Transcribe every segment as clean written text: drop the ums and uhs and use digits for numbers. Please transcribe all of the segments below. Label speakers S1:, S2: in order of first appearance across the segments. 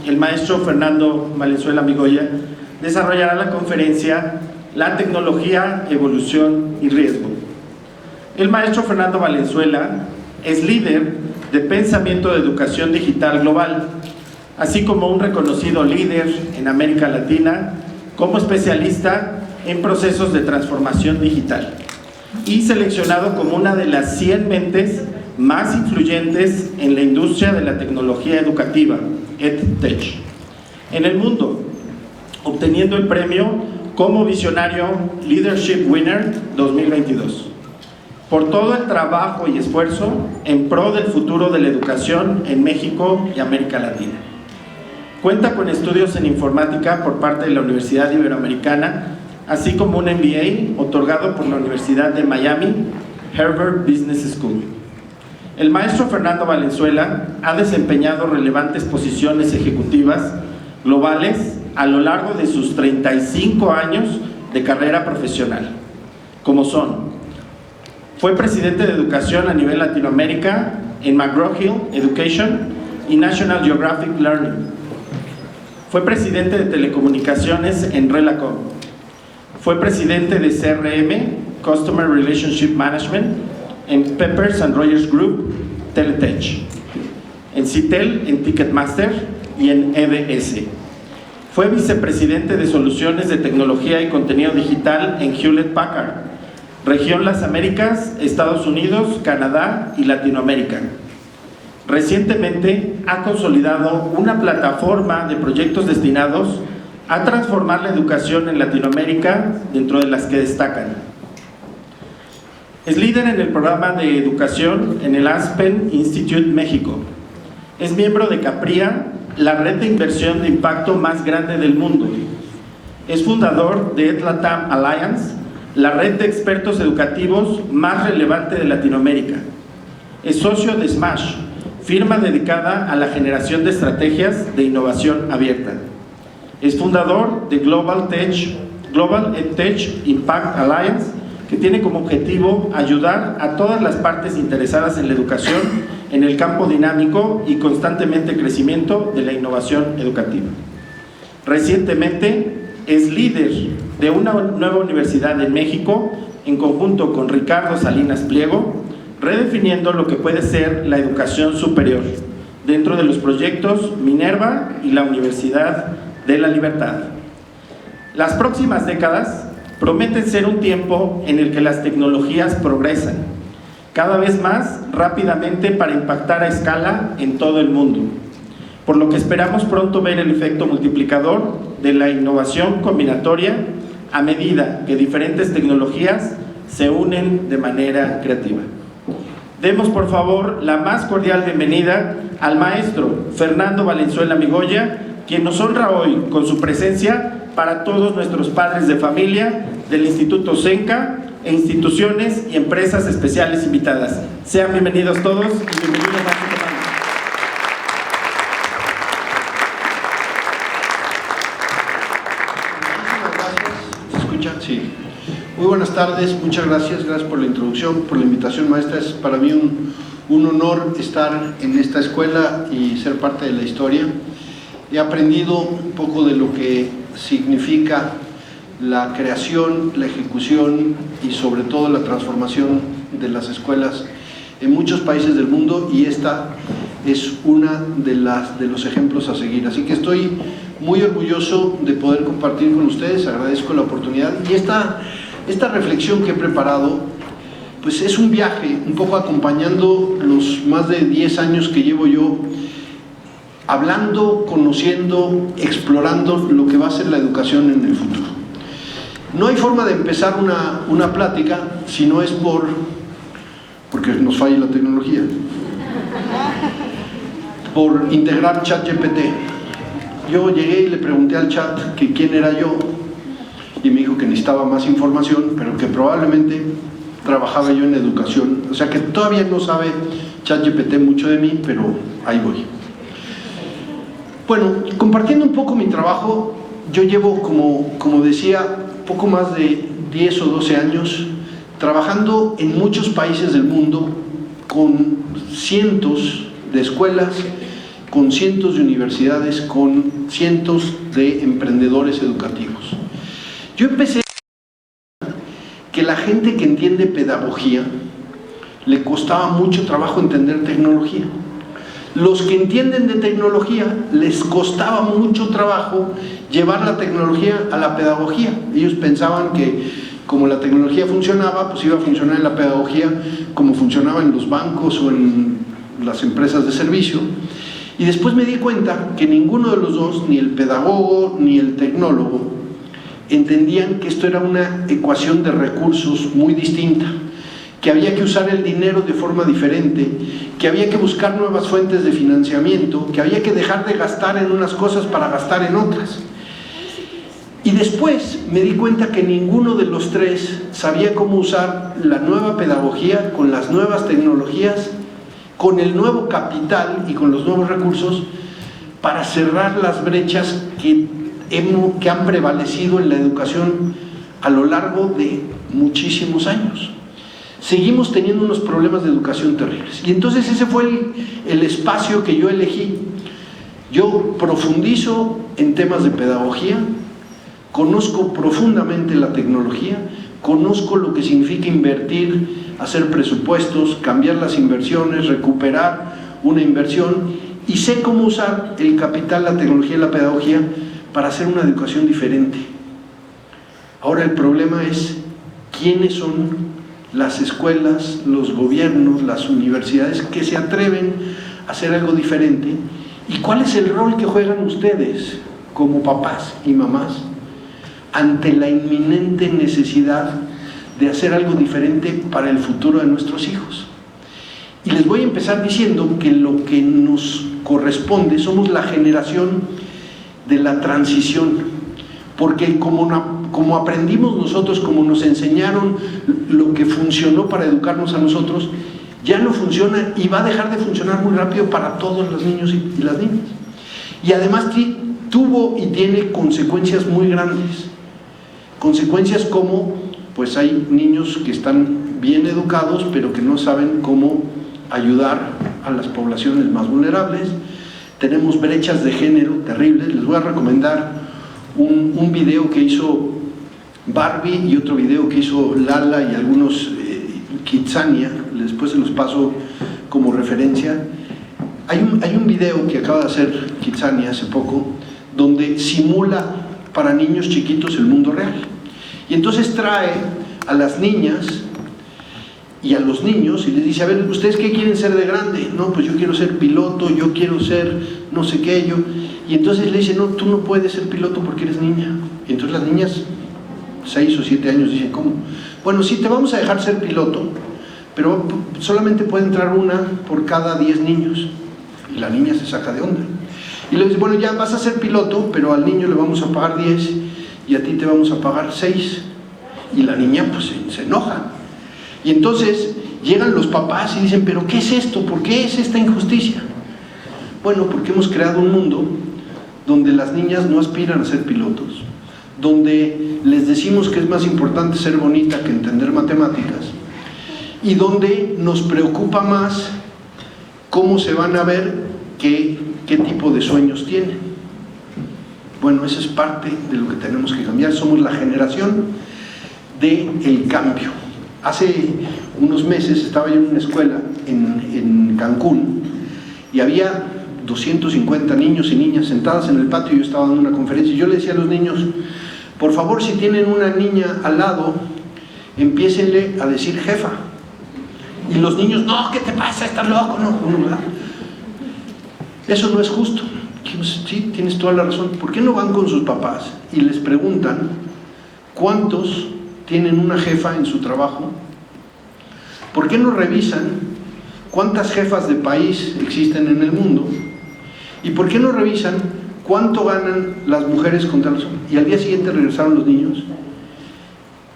S1: el maestro Fernando Valenzuela Migoya desarrollará la conferencia La tecnología, evolución y riesgo. El maestro Fernando Valenzuela es líder de pensamiento de educación digital global, así como un reconocido líder en América Latina como especialista en procesos de transformación digital y seleccionado como una de las 100 mentes más influyentes en la industria de la tecnología educativa, EdTech, en el mundo, obteniendo el premio como visionario Leadership Winner 2022, por todo el trabajo y esfuerzo en pro del futuro de la educación en México y América Latina. Cuenta con estudios en informática por parte de la Universidad Iberoamericana, así como un MBA otorgado por la Universidad de Miami, Harvard Business School. El maestro Fernando Valenzuela ha desempeñado relevantes posiciones ejecutivas globales a lo largo de sus 35 años de carrera profesional, como son: fue presidente de educación a nivel Latinoamérica en McGraw-Hill Education y National Geographic Learning. Fue presidente de telecomunicaciones en Relacom. Fue presidente de CRM, Customer Relationship Management, en Peppers & Rogers Group, Teletech, en Citel, en Ticketmaster y en EBS. Fue vicepresidente de Soluciones de Tecnología y Contenido Digital en Hewlett Packard, Región Las Américas, Estados Unidos, Canadá y Latinoamérica. Recientemente ha consolidado una plataforma de proyectos destinados a transformar la educación en Latinoamérica, dentro de las que destacan: es líder en el programa de educación en el Aspen Institute México. Es miembro de CAPRIA, la red de inversión de impacto más grande del mundo. Es fundador de EdLatam Alliance, la red de expertos educativos más relevante de Latinoamérica. Es socio de Smash, firma dedicada a la generación de estrategias de innovación abierta. Es fundador de Global EdTech Impact Alliance, que tiene como objetivo ayudar a todas las partes interesadas en la educación en el campo dinámico y constantemente crecimiento de la innovación educativa. Recientemente es líder de una nueva universidad en México, en conjunto con Ricardo Salinas Pliego, redefiniendo lo que puede ser la educación superior, dentro de los proyectos Minerva y la Universidad de la Libertad. Las próximas décadas prometen ser un tiempo en el que las tecnologías progresan cada vez más rápidamente para impactar a escala en todo el mundo, por lo que esperamos pronto ver el efecto multiplicador de la innovación combinatoria a medida que diferentes tecnologías se unen de manera creativa. Demos por favor la más cordial bienvenida al maestro Fernando Valenzuela Migoya, quien nos honra hoy con su presencia para todos nuestros padres de familia del Instituto Zenca e instituciones y empresas especiales invitadas. Sean bienvenidos todos y bienvenidos a su programa.
S2: ¿Se escucha? Sí. Muy buenas tardes, muchas gracias por la introducción, por la invitación, maestra. Es para mí un honor estar en esta escuela y ser parte de la historia. He aprendido un poco de lo que significa la creación, la ejecución y sobre todo la transformación de las escuelas en muchos países del mundo, y esta es una de los ejemplos a seguir. Así que estoy muy orgulloso de poder compartir con ustedes, agradezco la oportunidad, y esta reflexión que he preparado pues es un viaje un poco acompañando los más de 10 años que llevo yo hablando, conociendo, explorando lo que va a ser la educación en el futuro. No hay forma de empezar una plática si no es porque nos falla la tecnología, por integrar ChatGPT. Yo llegué y le pregunté al chat que quién era yo, y me dijo que necesitaba más información, pero que probablemente trabajaba yo en educación. O sea que todavía no sabe ChatGPT mucho de mí, pero ahí voy. Bueno, compartiendo un poco mi trabajo, yo llevo, como decía, poco más de 10 o 12 años trabajando en muchos países del mundo con cientos de escuelas, con cientos de universidades, con cientos de emprendedores educativos. Yo empecé a ver que la gente que entiende pedagogía le costaba mucho trabajo entender tecnología. Los que entienden de tecnología les costaba mucho trabajo llevar la tecnología a la pedagogía. Ellos pensaban que como la tecnología funcionaba, pues iba a funcionar en la pedagogía como funcionaba en los bancos o en las empresas de servicio. Y después me di cuenta que ninguno de los dos, ni el pedagogo ni el tecnólogo, entendían que esto era una ecuación de recursos muy distinta, que había que usar el dinero de forma diferente, que había que buscar nuevas fuentes de financiamiento, que había que dejar de gastar en unas cosas para gastar en otras. Y después me di cuenta que ninguno de los tres sabía cómo usar la nueva pedagogía con las nuevas tecnologías, con el nuevo capital y con los nuevos recursos para cerrar las brechas que han prevalecido en la educación a lo largo de muchísimos años. Seguimos teniendo unos problemas de educación terribles. Y entonces ese fue el espacio que yo elegí. Yo profundizo en temas de pedagogía, conozco profundamente la tecnología, conozco lo que significa invertir, hacer presupuestos, cambiar las inversiones, recuperar una inversión, y sé cómo usar el capital, la tecnología y la pedagogía para hacer una educación diferente. Ahora el problema es quiénes son las escuelas, los gobiernos, las universidades que se atreven a hacer algo diferente, y cuál es el rol que juegan ustedes como papás y mamás ante la inminente necesidad de hacer algo diferente para el futuro de nuestros hijos. Y les voy a empezar diciendo que lo que nos corresponde, somos la generación de la transición, porque como aprendimos nosotros, como nos enseñaron lo que funcionó para educarnos a nosotros, ya no funciona y va a dejar de funcionar muy rápido para todos los niños y las niñas. Y además tuvo y tiene consecuencias muy grandes. Consecuencias como, pues hay niños que están bien educados, pero que no saben cómo ayudar a las poblaciones más vulnerables. Tenemos brechas de género terribles. Les voy a recomendar un video que hizo Barbie y otro video que hizo Lala y algunos Kidzania, después se los paso como referencia. Hay un video que acaba de hacer Kidzania hace poco, donde simula para niños chiquitos el mundo real. Y entonces trae a las niñas y a los niños y les dice, a ver, ¿ustedes qué quieren ser de grande? No, pues yo quiero ser piloto, yo quiero ser no sé qué, yo... Y entonces le dice, no, tú no puedes ser piloto porque eres niña. Y entonces las niñas, 6 o 7 años, dicen, ¿cómo? Bueno, sí, te vamos a dejar ser piloto, pero solamente puede entrar una por cada 10 niños. Y la niña se saca de onda. Y le dice, bueno, ya vas a ser piloto, pero al niño le vamos a pagar 10 y a ti te vamos a pagar 6. Y la niña pues se enoja. Y entonces llegan los papás y dicen, pero ¿qué es esto? ¿Por qué es esta injusticia? Bueno, porque hemos creado un mundo donde las niñas no aspiran a ser pilotos, donde les decimos que es más importante ser bonita que entender matemáticas, y donde nos preocupa más cómo se van a ver qué tipo de sueños tienen. Bueno, eso es parte de lo que tenemos que cambiar. Somos la generación del cambio. Hace unos meses estaba yo en una escuela en Cancún y había 250 niños y niñas sentadas en el patio y yo estaba dando una conferencia y yo le decía a los niños, por favor, si tienen una niña al lado, empiécenle a decir jefa. Y los niños, no, ¿qué te pasa? ¿Estás loco? No, ¿verdad? Eso no es justo. Sí, tienes toda la razón. ¿Por qué no van con sus papás y les preguntan cuántos tienen una jefa en su trabajo? ¿Por qué no revisan cuántas jefas de país existen en el mundo? ¿Y por qué no revisan cuánto ganan las mujeres contra los hombres? Y al día siguiente regresaron los niños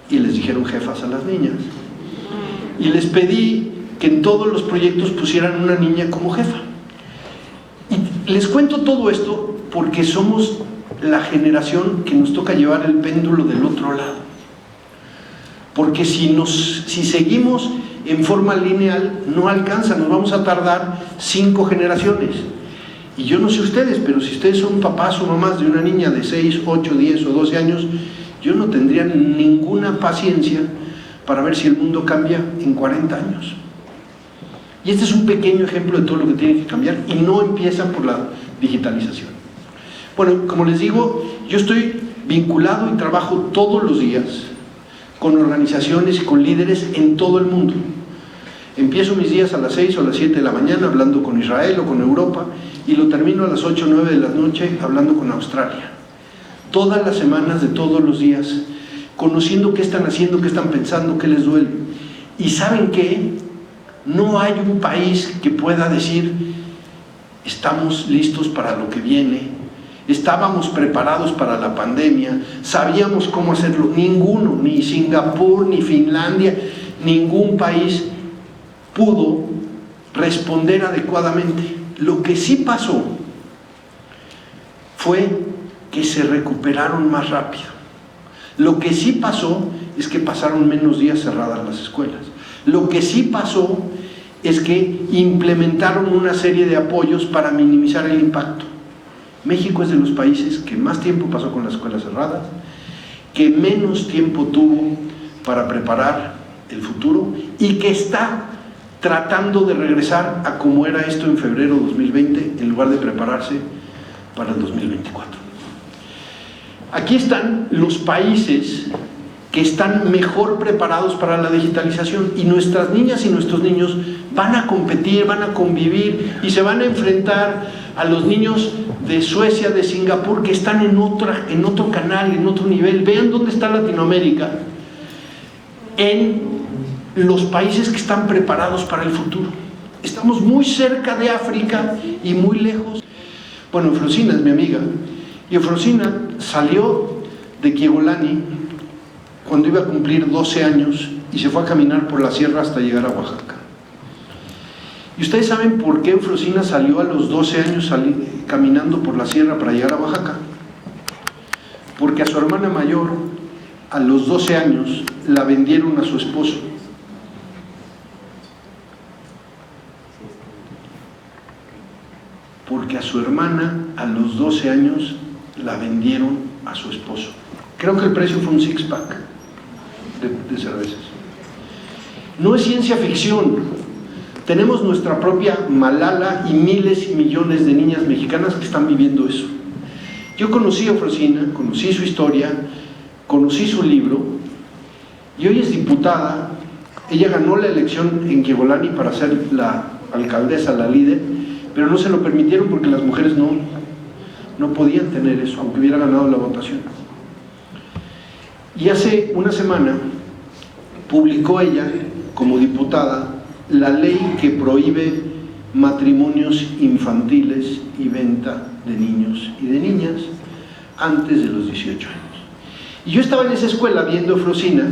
S2: y les dijeron jefas a las niñas. Y les pedí que en todos los proyectos pusieran una niña como jefa. Y les cuento todo esto porque somos la generación que nos toca llevar el péndulo del otro lado. Porque si seguimos en forma lineal, no alcanza, nos vamos a tardar 5 generaciones. Y yo no sé ustedes, pero si ustedes son papás o mamás de una niña de 6, 8, 10 o 12 años, yo no tendría ninguna paciencia para ver si el mundo cambia en 40 años. Y este es un pequeño ejemplo de todo lo que tiene que cambiar, y no empieza por la digitalización. Bueno, como les digo, yo estoy vinculado y trabajo todos los días con organizaciones y con líderes en todo el mundo. Empiezo mis días a las 6 o a las 7 de la mañana hablando con Israel o con Europa, y lo termino a las 8 o 9 de la noche hablando con Australia. Todas las semanas de todos los días, conociendo qué están haciendo, qué están pensando, qué les duele. Y ¿saben qué? No hay un país que pueda decir estamos listos para lo que viene, estábamos preparados para la pandemia, sabíamos cómo hacerlo. Ninguno, ni Singapur, ni Finlandia, ningún país pudo responder adecuadamente. Lo que sí pasó fue que se recuperaron más rápido. Lo que sí pasó es que pasaron menos días cerradas las escuelas. Lo que sí pasó es que implementaron una serie de apoyos para minimizar el impacto. México es de los países que más tiempo pasó con las escuelas cerradas, que menos tiempo tuvo para preparar el futuro, y que está tratando de regresar a como era esto en febrero de 2020, en lugar de prepararse para el 2024. Aquí están los países que están mejor preparados para la digitalización, y nuestras niñas y nuestros niños van a competir, van a convivir y se van a enfrentar a los niños de Suecia, de Singapur, que están en otro canal, en otro nivel. Vean dónde está Latinoamérica, en los países que están preparados para el futuro. Estamos muy cerca de África y muy lejos. Bueno, Eufrosina es mi amiga, y Eufrosina salió de Quiegolani cuando iba a cumplir 12 años y se fue a caminar por la sierra hasta llegar a Oaxaca. ¿Y ustedes saben por qué Eufrosina salió a los 12 años caminando por la sierra para llegar a Oaxaca? Porque a su hermana mayor, a los 12 años, la vendieron a su esposo. Porque a su hermana, a los 12 años, la vendieron a su esposo. Creo que el precio fue un six-pack de cervezas. No es ciencia ficción. Tenemos nuestra propia Malala y miles y millones de niñas mexicanas que están viviendo eso. Yo conocí a Eufrosina, conocí su historia, conocí su libro, y hoy es diputada. Ella ganó la elección en Quiegolani para ser la alcaldesa, la líder, pero no se lo permitieron porque las mujeres no podían tener eso, aunque hubiera ganado la votación. Y hace una semana publicó ella, como diputada, la ley que prohíbe matrimonios infantiles y venta de niños y de niñas antes de los 18 años. Y yo estaba en esa escuela viendo a Eufrosina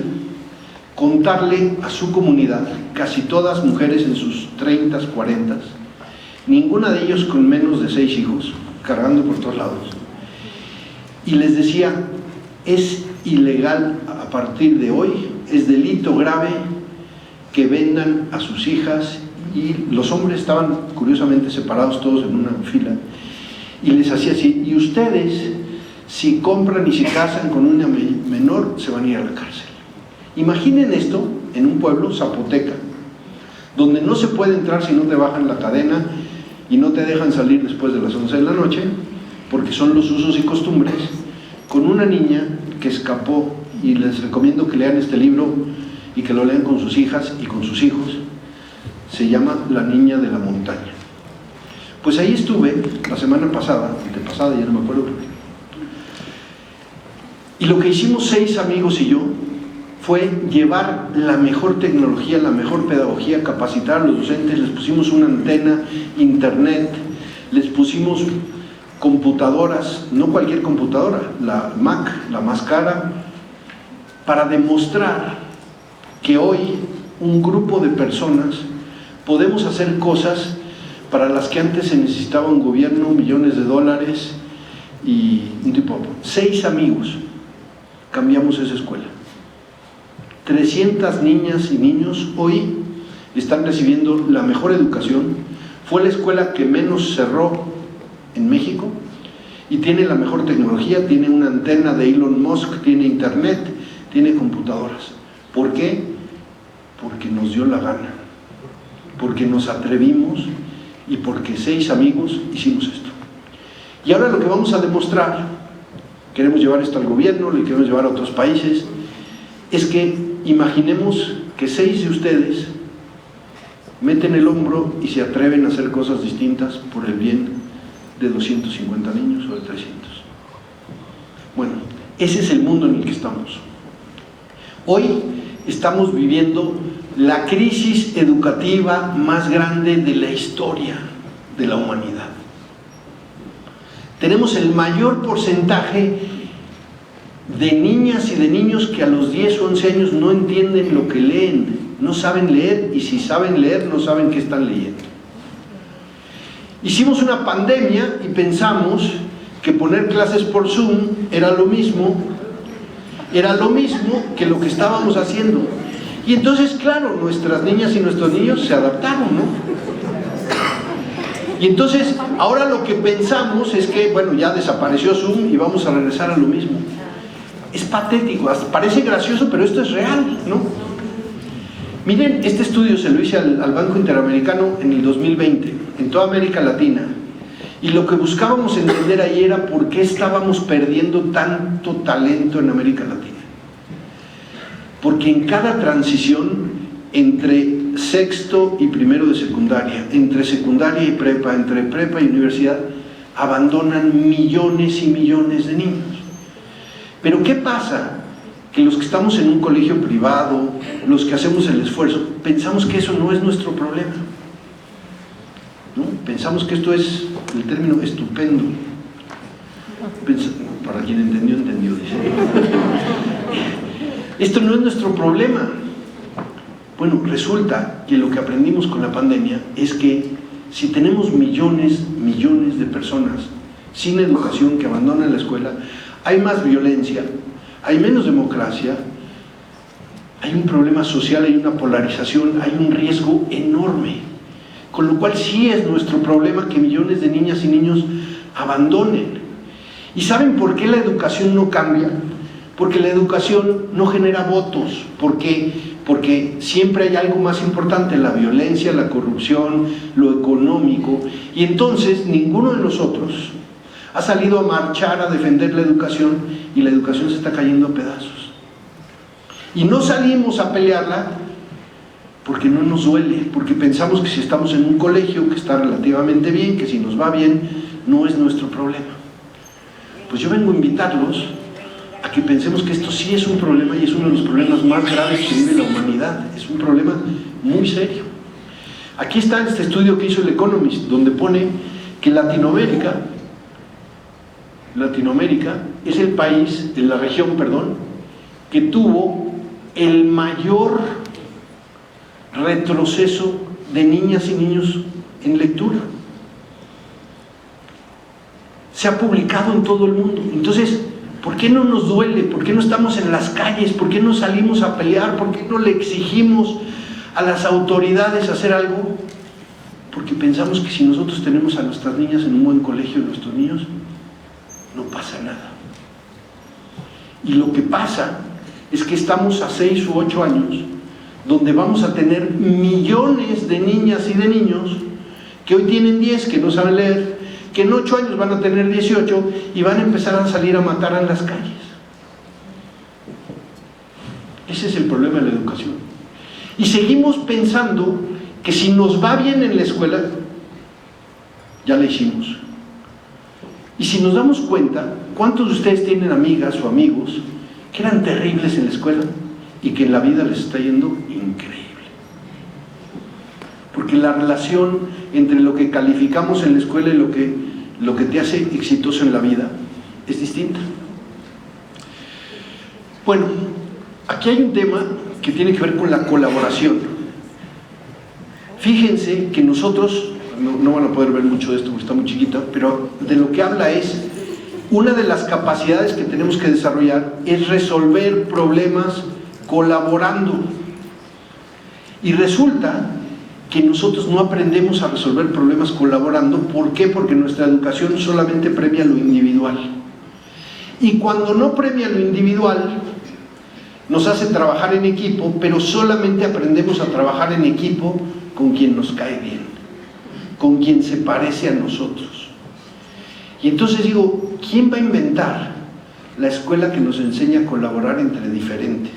S2: contarle a su comunidad, casi todas mujeres en sus 30s, 40s, ninguna de ellos con menos de 6 hijos, cargando por todos lados, y les decía: es ilegal a partir de hoy, es delito grave que vendan a sus hijas. Y los hombres estaban curiosamente separados todos en una fila, y les hacía así: y ustedes, si compran y se casan con una menor, se van a ir a la cárcel. Imaginen esto en un pueblo zapoteca, donde no se puede entrar si no te bajan la cadena y no te dejan salir después de las 11 de la noche, porque son los usos y costumbres, con una niña que escapó. Y les recomiendo que lean este libro y que lo lean con sus hijas y con sus hijos. Se llama La niña de la montaña. Pues ahí estuve la semana pasada, antepasada, ya no me acuerdo. Y lo que hicimos 6 amigos y yo fue llevar la mejor tecnología, la mejor pedagogía, capacitar a los docentes. Les pusimos una antena, internet, les pusimos computadoras, no cualquier computadora, la Mac, la más cara, para demostrar que hoy un grupo de personas podemos hacer cosas para las que antes se necesitaba un gobierno, millones de dólares y un tipo. 6 amigos cambiamos esa escuela. 300 niñas y niños hoy están recibiendo la mejor educación. Fue la escuela que menos cerró en México y tiene la mejor tecnología, tiene una antena de Elon Musk, tiene internet, tiene computadoras. ¿Por qué? Porque nos dio la gana, porque nos atrevimos y porque 6 amigos hicimos esto. Y ahora lo que vamos a demostrar, queremos llevar esto al gobierno, le queremos llevar a otros países, es que imaginemos que 6 de ustedes meten el hombro y se atreven a hacer cosas distintas por el bien de 250 niños o de 300. Bueno, ese es el mundo en el que estamos. Hoy estamos viviendo la crisis educativa más grande de la historia de la humanidad. Tenemos el mayor porcentaje de niñas y de niños que a los 10 o 11 años no entienden lo que leen, no saben leer, y si saben leer no saben qué están leyendo. Hicimos una pandemia y pensamos que poner clases por Zoom era lo mismo que lo que estábamos haciendo. Y entonces, claro, nuestras niñas y nuestros niños se adaptaron, ¿no? Y entonces, ahora lo que pensamos es que, bueno, ya desapareció Zoom y vamos a regresar a lo mismo. Es patético, hasta parece gracioso, pero esto es real, ¿no? Miren, este estudio se lo hice al Banco Interamericano en el 2020, en toda América Latina. Y lo que buscábamos entender ahí era por qué estábamos perdiendo tanto talento en América Latina. Porque en cada transición entre sexto y primero de secundaria, entre secundaria y prepa, entre prepa y universidad, abandonan millones y millones de niños. Pero ¿qué pasa? Que los que estamos en un colegio privado, los que hacemos el esfuerzo, pensamos que eso no es nuestro problema, ¿no? Pensamos que esto es, el término estupendo. Para quien entendió, entendió, dice. Esto no es nuestro problema. Bueno, resulta que lo que aprendimos con la pandemia es que si tenemos millones de personas sin educación que abandonan la escuela, hay más violencia, hay menos democracia, hay un problema social, hay una polarización, hay un riesgo enorme. Con lo cual sí es nuestro problema que millones de niñas y niños abandonen. ¿Y saben por qué la educación no cambia? Porque la educación no genera votos. ¿Por qué? Porque siempre hay algo más importante, la violencia, la corrupción, lo económico. Y entonces ninguno de nosotros ha salido a marchar a defender la educación y la educación se está cayendo a pedazos. Y no salimos a pelearla porque no nos duele, porque pensamos que si estamos en un colegio que está relativamente bien, que si nos va bien, no es nuestro problema. Pues yo vengo a invitarlos a que pensemos que esto sí es un problema y es uno de los problemas más graves que vive la humanidad. Es un problema muy serio. Aquí está este estudio que hizo el Economist, donde pone que Latinoamérica es el país, en la región, que tuvo el mayor retroceso de niñas y niños en lectura. Se ha publicado en todo el mundo. Entonces, ¿por qué no nos duele? ¿Por qué no estamos en las calles? ¿Por qué no salimos a pelear? ¿Por qué no le exigimos a las autoridades hacer algo? Porque pensamos que si nosotros tenemos a nuestras niñas en un buen colegio, nuestros niños, no pasa nada. Y lo que pasa es que estamos a 6 u 8 años donde vamos a tener millones de niñas y de niños que hoy tienen 10, que no saben leer, que en 8 años van a tener 18 y van a empezar a salir a matar en las calles. Ese es el problema de la educación. Y seguimos pensando que si nos va bien en la escuela, ya la hicimos. Y si nos damos cuenta, ¿cuántos de ustedes tienen amigas o amigos que eran terribles en la escuela y que en la vida les está yendo increíble? Porque la relación entre lo que calificamos en la escuela y lo que te hace exitoso en la vida es distinta. Bueno, aquí hay un tema que tiene que ver con la colaboración. Fíjense que nosotros, no van a poder ver mucho de esto porque está muy chiquita, pero de lo que habla es, una de las capacidades que tenemos que desarrollar es resolver problemas colaborando. Y resulta que nosotros no aprendemos a resolver problemas colaborando. ¿Por qué? Porque nuestra educación solamente premia lo individual. Y cuando no premia lo individual, nos hace trabajar en equipo, pero solamente aprendemos a trabajar en equipo con quien nos cae bien, con quien se parece a nosotros. Y entonces digo, ¿quién va a inventar la escuela que nos enseña a colaborar entre diferentes?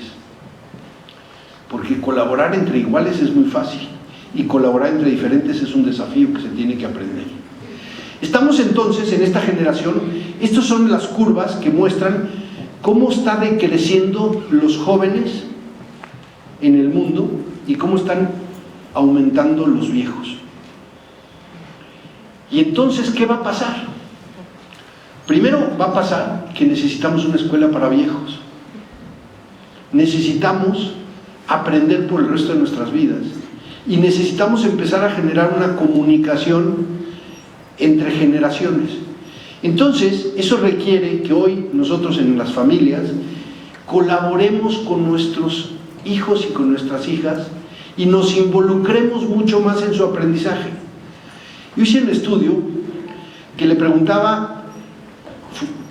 S2: Porque colaborar entre iguales es muy fácil, y colaborar entre diferentes es un desafío que se tiene que aprender. Estamos entonces en esta generación, estas son las curvas que muestran cómo está decreciendo los jóvenes en el mundo y cómo están aumentando los viejos. Y entonces, ¿qué va a pasar? Primero va a pasar que necesitamos una escuela para viejos. Necesitamos aprender por el resto de nuestras vidas y necesitamos empezar a generar una comunicación entre generaciones. Entonces, eso requiere que hoy nosotros en las familias colaboremos con nuestros hijos y con nuestras hijas y nos involucremos mucho más en su aprendizaje. Yo hice un estudio que le preguntaba,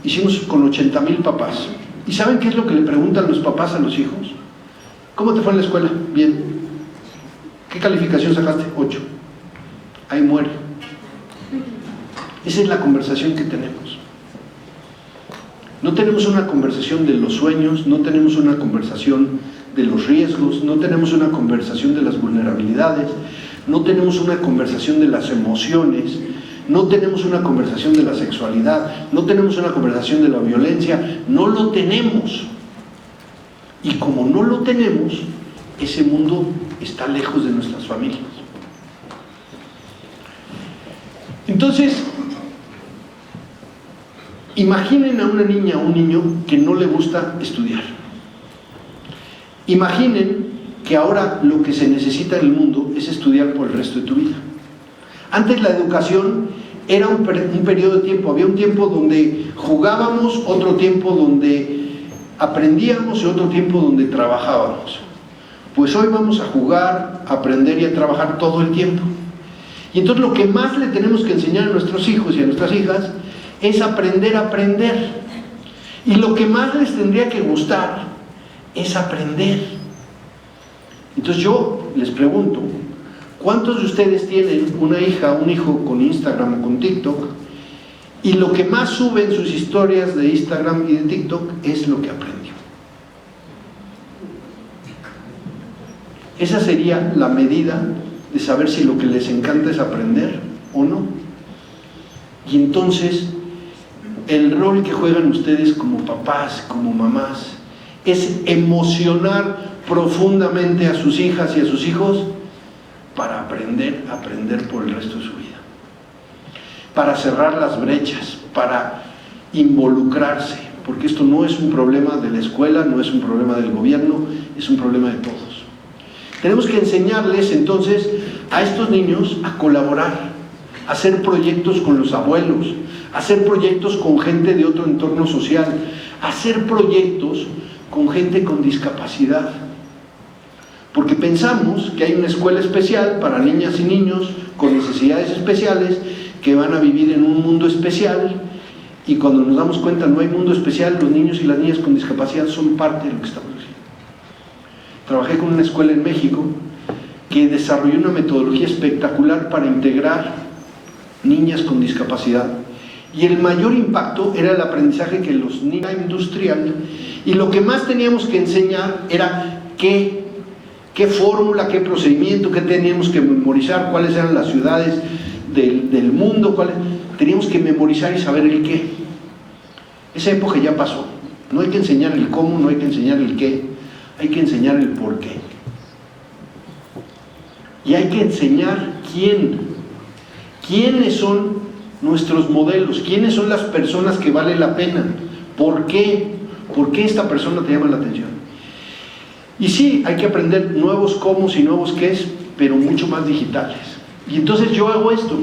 S2: hicimos con 80,000 papás, ¿y saben qué es lo que le preguntan los papás a los hijos? ¿Cómo te fue en la escuela? Bien. ¿Qué calificación sacaste? 8. Ahí muere. Esa es la conversación que tenemos. No tenemos una conversación de los sueños, no tenemos una conversación de los riesgos, no tenemos una conversación de las vulnerabilidades, no tenemos una conversación de las emociones, no tenemos una conversación de la sexualidad, no tenemos una conversación de la violencia, no lo tenemos. Y como no lo tenemos, ese mundo está lejos de nuestras familias. Entonces, imaginen a una niña o un niño que no le gusta estudiar. Imaginen que ahora lo que se necesita en el mundo es estudiar por el resto de tu vida. Antes la educación era un periodo de tiempo, había un tiempo donde jugábamos, otro tiempo donde aprendíamos y otro tiempo donde trabajábamos. Pues hoy vamos a jugar, a aprender y a trabajar todo el tiempo. Y entonces lo que más le tenemos que enseñar a nuestros hijos y a nuestras hijas es aprender a aprender. Y lo que más les tendría que gustar es aprender. Entonces yo les pregunto, ¿cuántos de ustedes tienen una hija o un hijo con Instagram o con TikTok? Y lo que más sube en sus historias de Instagram y de TikTok es lo que aprendió. Esa sería la medida de saber si lo que les encanta es aprender o no. Y entonces, el rol que juegan ustedes como papás, como mamás, es emocionar profundamente a sus hijas y a sus hijos para aprender por el resto de su vida. Para cerrar las brechas, para involucrarse, porque esto no es un problema de la escuela, no es un problema del gobierno, es un problema de todos. Tenemos que enseñarles entonces a estos niños a colaborar, a hacer proyectos con los abuelos, a hacer proyectos con gente de otro entorno social, a hacer proyectos con gente con discapacidad. Porque pensamos que hay una escuela especial para niñas y niños con necesidades especiales que van a vivir en un mundo especial, y cuando nos damos cuenta no hay mundo especial, los niños y las niñas con discapacidad son parte de lo que estamos haciendo. Trabajé con una escuela en México que desarrolló una metodología espectacular para integrar niñas con discapacidad, y el mayor impacto era el aprendizaje que los niños industrial, y lo que más teníamos que enseñar era qué fórmula, qué procedimiento, qué teníamos que memorizar, cuáles eran las ciudades del mundo, teníamos que memorizar y saber el qué. Esa época ya pasó. No hay que enseñar el cómo, no hay que enseñar el qué, hay que enseñar el por qué. Y hay que enseñar quiénes son nuestros modelos, quiénes son las personas que vale la pena, por qué esta persona te llama la atención. Y sí, hay que aprender nuevos cómo y nuevos qués, pero mucho más digitales. Y entonces yo hago esto.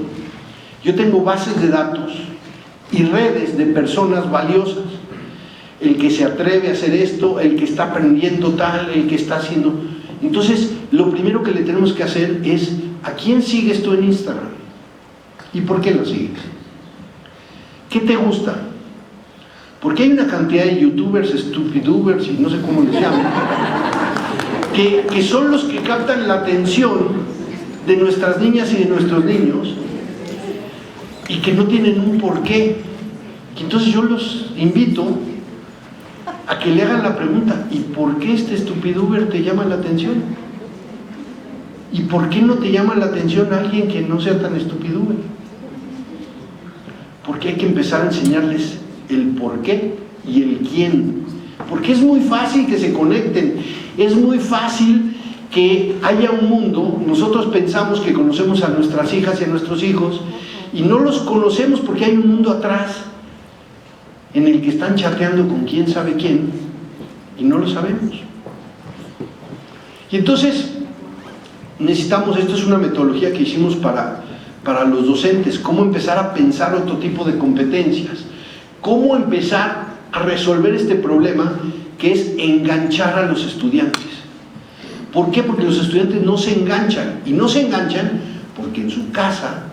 S2: Yo tengo bases de datos y redes de personas valiosas. El que se atreve a hacer esto, el que está aprendiendo tal, el que está haciendo. Entonces, lo primero que le tenemos que hacer es ¿a quién sigues tú en Instagram? ¿Y por qué lo sigues? ¿Qué te gusta? Porque hay una cantidad de youtubers, stupidubers y no sé cómo les llaman, que son los que captan la atención de nuestras niñas y de nuestros niños y que no tienen un porqué. Y entonces yo los invito a que le hagan la pregunta: ¿y por qué este stupiduber te llama la atención? ¿Y por qué no te llama la atención alguien que no sea tan stupiduber? Porque hay que empezar a enseñarles el por qué y el quién. Porque es muy fácil que se conecten, es muy fácil que haya un mundo. Nosotros pensamos que conocemos a nuestras hijas y a nuestros hijos y no los conocemos porque hay un mundo atrás en el que están chateando con quién sabe quién y no lo sabemos. Y entonces necesitamos, esto es una metodología que hicimos para los docentes, cómo empezar a pensar otro tipo de competencias, cómo empezar a resolver este problema que es enganchar a los estudiantes. ¿Por qué? Porque los estudiantes no se enganchan, y no se enganchan porque en su casa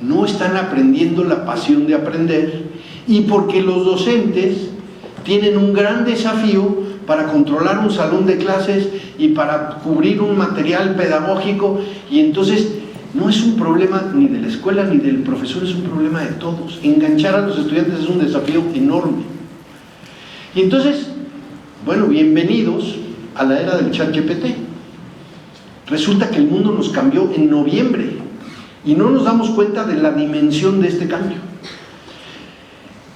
S2: no están aprendiendo la pasión de aprender, y porque los docentes tienen un gran desafío para controlar un salón de clases y para cubrir un material pedagógico, y entonces no es un problema ni de la escuela ni del profesor, es un problema de todos. Enganchar a los estudiantes es un desafío enorme. Y entonces, bueno, bienvenidos a la era del ChatGPT. Resulta que el mundo nos cambió en noviembre y no nos damos cuenta de la dimensión de este cambio.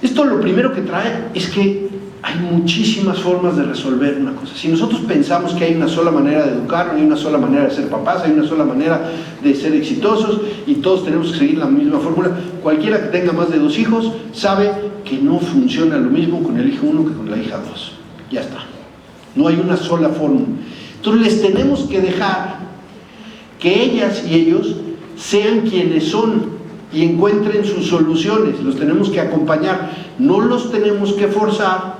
S2: Esto lo primero que trae es que hay muchísimas formas de resolver una cosa. Si nosotros pensamos que hay una sola manera de educar, hay una sola manera de ser papás, hay una sola manera de ser exitosos y todos tenemos que seguir la misma fórmula, cualquiera que tenga más de 2 hijos sabe que no funciona lo mismo con el hijo 1 que con la hija 2. Ya está. No hay una sola fórmula. Entonces les tenemos que dejar que ellas y ellos sean quienes son y encuentren sus soluciones. Los tenemos que acompañar, no los tenemos que forzar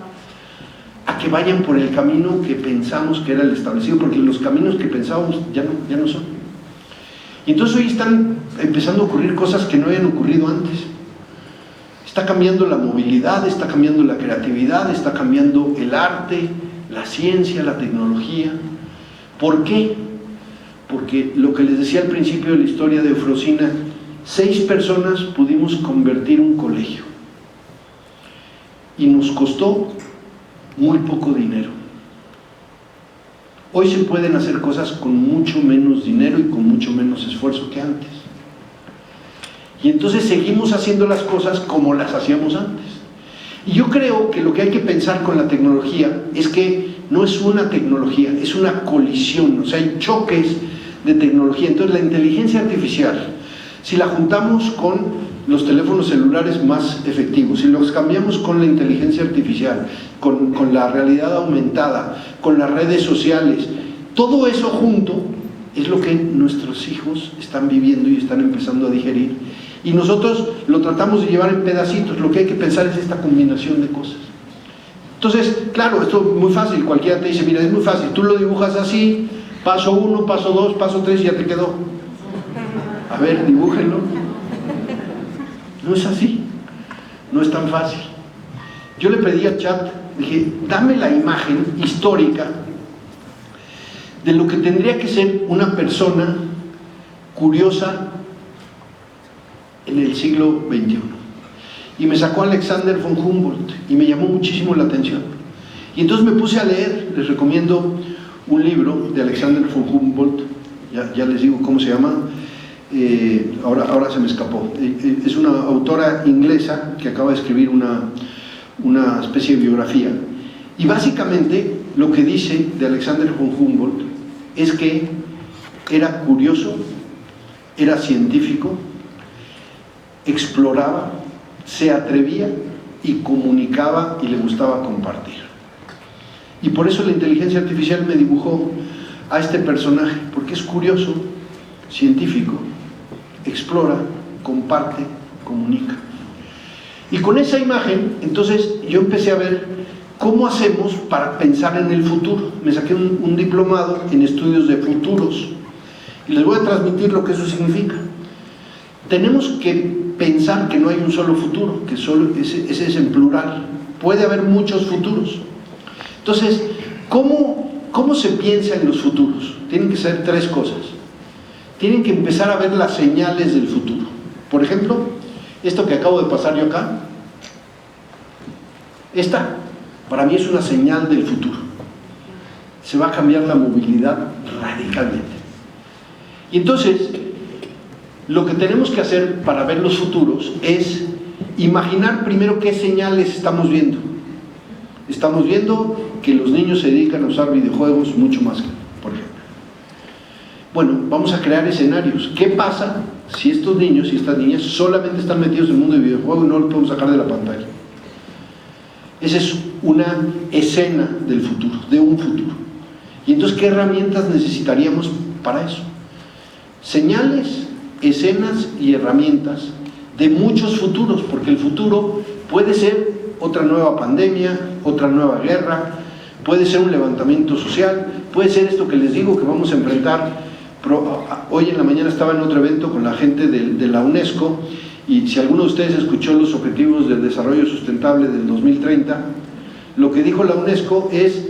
S2: a que vayan por el camino que pensamos que era el establecido, porque los caminos que pensábamos ya no son. Y entonces hoy están empezando a ocurrir cosas que no habían ocurrido antes. Está cambiando la movilidad, está cambiando la creatividad, está cambiando el arte, la ciencia, la tecnología. ¿Por qué? Porque lo que les decía al principio de la historia de Eufrosina, 6 personas pudimos convertir un colegio y nos costó muy poco dinero. Hoy se pueden hacer cosas con mucho menos dinero y con mucho menos esfuerzo que antes. Y entonces seguimos haciendo las cosas como las hacíamos antes. Y yo creo que lo que hay que pensar con la tecnología es que no es una tecnología, es una colisión, o sea, hay choques de tecnología. Entonces la inteligencia artificial, si la juntamos con los teléfonos celulares más efectivos, si los cambiamos con la inteligencia artificial, con la realidad aumentada, con las redes sociales, todo eso junto es lo que nuestros hijos están viviendo y están empezando a digerir. Y nosotros lo tratamos de llevar en pedacitos. Lo que hay que pensar es esta combinación de cosas. Entonces, claro, esto es muy fácil. Cualquiera te dice, mira, es muy fácil. Tú lo dibujas así, paso 1, paso 2, paso 3 y ya te quedó. A ver, dibújenlo. No es así. No es tan fácil. Yo le pedí al chat, dije, dame la imagen histórica de lo que tendría que ser una persona curiosa en el siglo XXI. Y me sacó Alexander von Humboldt y me llamó muchísimo la atención. Y entonces me puse a leer. Les recomiendo un libro de Alexander von Humboldt, ya les digo cómo se llama, ahora se me escapó. Es una autora inglesa que acaba de escribir una especie de biografía. Y básicamente lo que dice de Alexander von Humboldt es que era curioso, era científico, exploraba, se atrevía y comunicaba y le gustaba compartir. Y por eso la inteligencia artificial me dibujó a este personaje, porque es curioso, científico, explora, comparte, comunica. Y con esa imagen, entonces yo empecé a ver cómo hacemos para pensar en el futuro. Me saqué un diplomado en estudios de futuros Y les voy a transmitir lo que eso significa. Tenemos que pensar que no hay un solo futuro, que solo ese es en plural. Puede haber muchos futuros. Entonces, ¿cómo se piensa en los futuros? Tienen que ser tres cosas. Tienen que empezar a ver las señales del futuro. Por ejemplo, esto que acabo de pasar yo acá, esta, para mí es una señal del futuro. Se va a cambiar la movilidad radicalmente. Y entonces, lo que tenemos que hacer para ver los futuros es imaginar primero qué señales estamos viendo. Estamos viendo que los niños se dedican a usar videojuegos mucho más que, por ejemplo. Bueno, vamos a crear escenarios. ¿Qué pasa si estos niños y estas niñas solamente están metidos en el mundo de videojuegos y no los podemos sacar de la pantalla? Esa es una escena del futuro, de un futuro. Y entonces, ¿qué herramientas necesitaríamos para eso? Señales, escenas y herramientas de muchos futuros, porque el futuro puede ser otra nueva pandemia, otra nueva guerra, puede ser un levantamiento social, puede ser esto que les digo que vamos a enfrentar. Hoy en la mañana estaba en otro evento con la gente de la UNESCO, y si alguno de ustedes escuchó los Objetivos del Desarrollo Sustentable del 2030, lo que dijo la UNESCO es: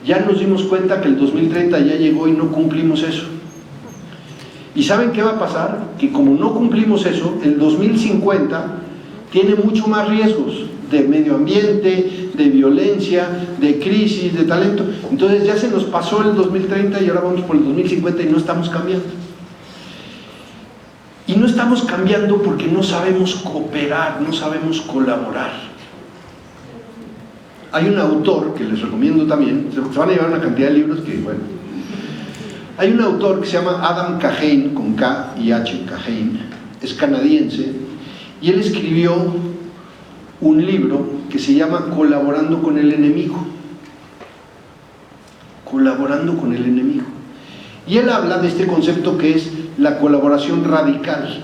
S2: ya nos dimos cuenta que el 2030 ya llegó y no cumplimos eso. ¿Y saben qué va a pasar? Que como no cumplimos eso, el 2050 tiene mucho más riesgos de medio ambiente, de violencia, de crisis, de talento. Entonces ya se nos pasó el 2030 y ahora vamos por el 2050 y no estamos cambiando. Y no estamos cambiando porque no sabemos cooperar, no sabemos colaborar. Hay un autor que les recomiendo también, se van a llevar una cantidad de libros que, bueno. Hay un autor que se llama Adam Kahane, con K y H, Kahane, es canadiense, y él escribió un libro que se llama Colaborando con el enemigo. Colaborando con el enemigo. Y él habla de este concepto que es la colaboración radical.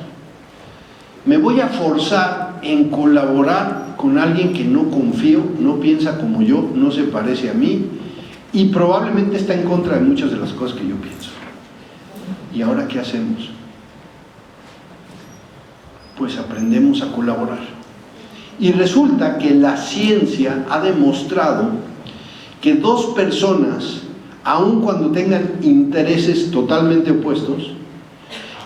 S2: Me voy a forzar en colaborar con alguien que no confío, no piensa como yo, no se parece a mí y probablemente está en contra de muchas de las cosas que yo pienso. ¿Y ahora qué hacemos? Pues aprendemos a colaborar. Y resulta que la ciencia ha demostrado que dos personas, aun cuando tengan intereses totalmente opuestos,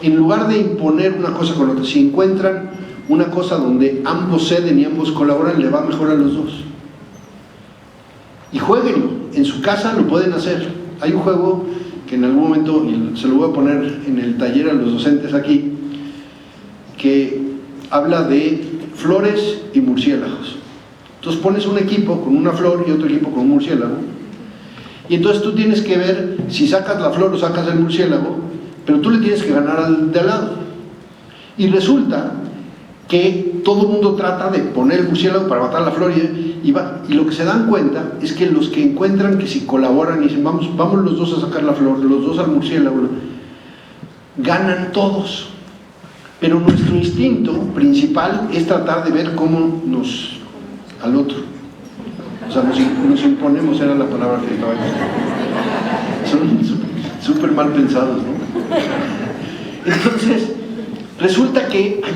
S2: en lugar de imponer una cosa con otra, si encuentran una cosa donde ambos ceden y ambos colaboran, le va mejor a los dos. Y jueguenlo, en su casa lo pueden hacer. Hay un juego que en algún momento, y se lo voy a poner en el taller a los docentes aquí, que habla de flores y murciélagos. Entonces pones un equipo con una flor y otro equipo con un murciélago, y entonces tú tienes que ver si sacas la flor o sacas el murciélago, pero tú le tienes que ganar al de al lado. Y resulta que todo el mundo trata de poner el murciélago para matar la flor y lo que se dan cuenta es que los que encuentran que si colaboran y dicen vamos los dos a sacar la flor, los dos al murciélago, ganan todos. Pero nuestro instinto principal es tratar de ver cómo al otro. O sea, nos imponemos, era la palabra que estaba diciendo. Son súper mal pensados, ¿no? Entonces, resulta que hay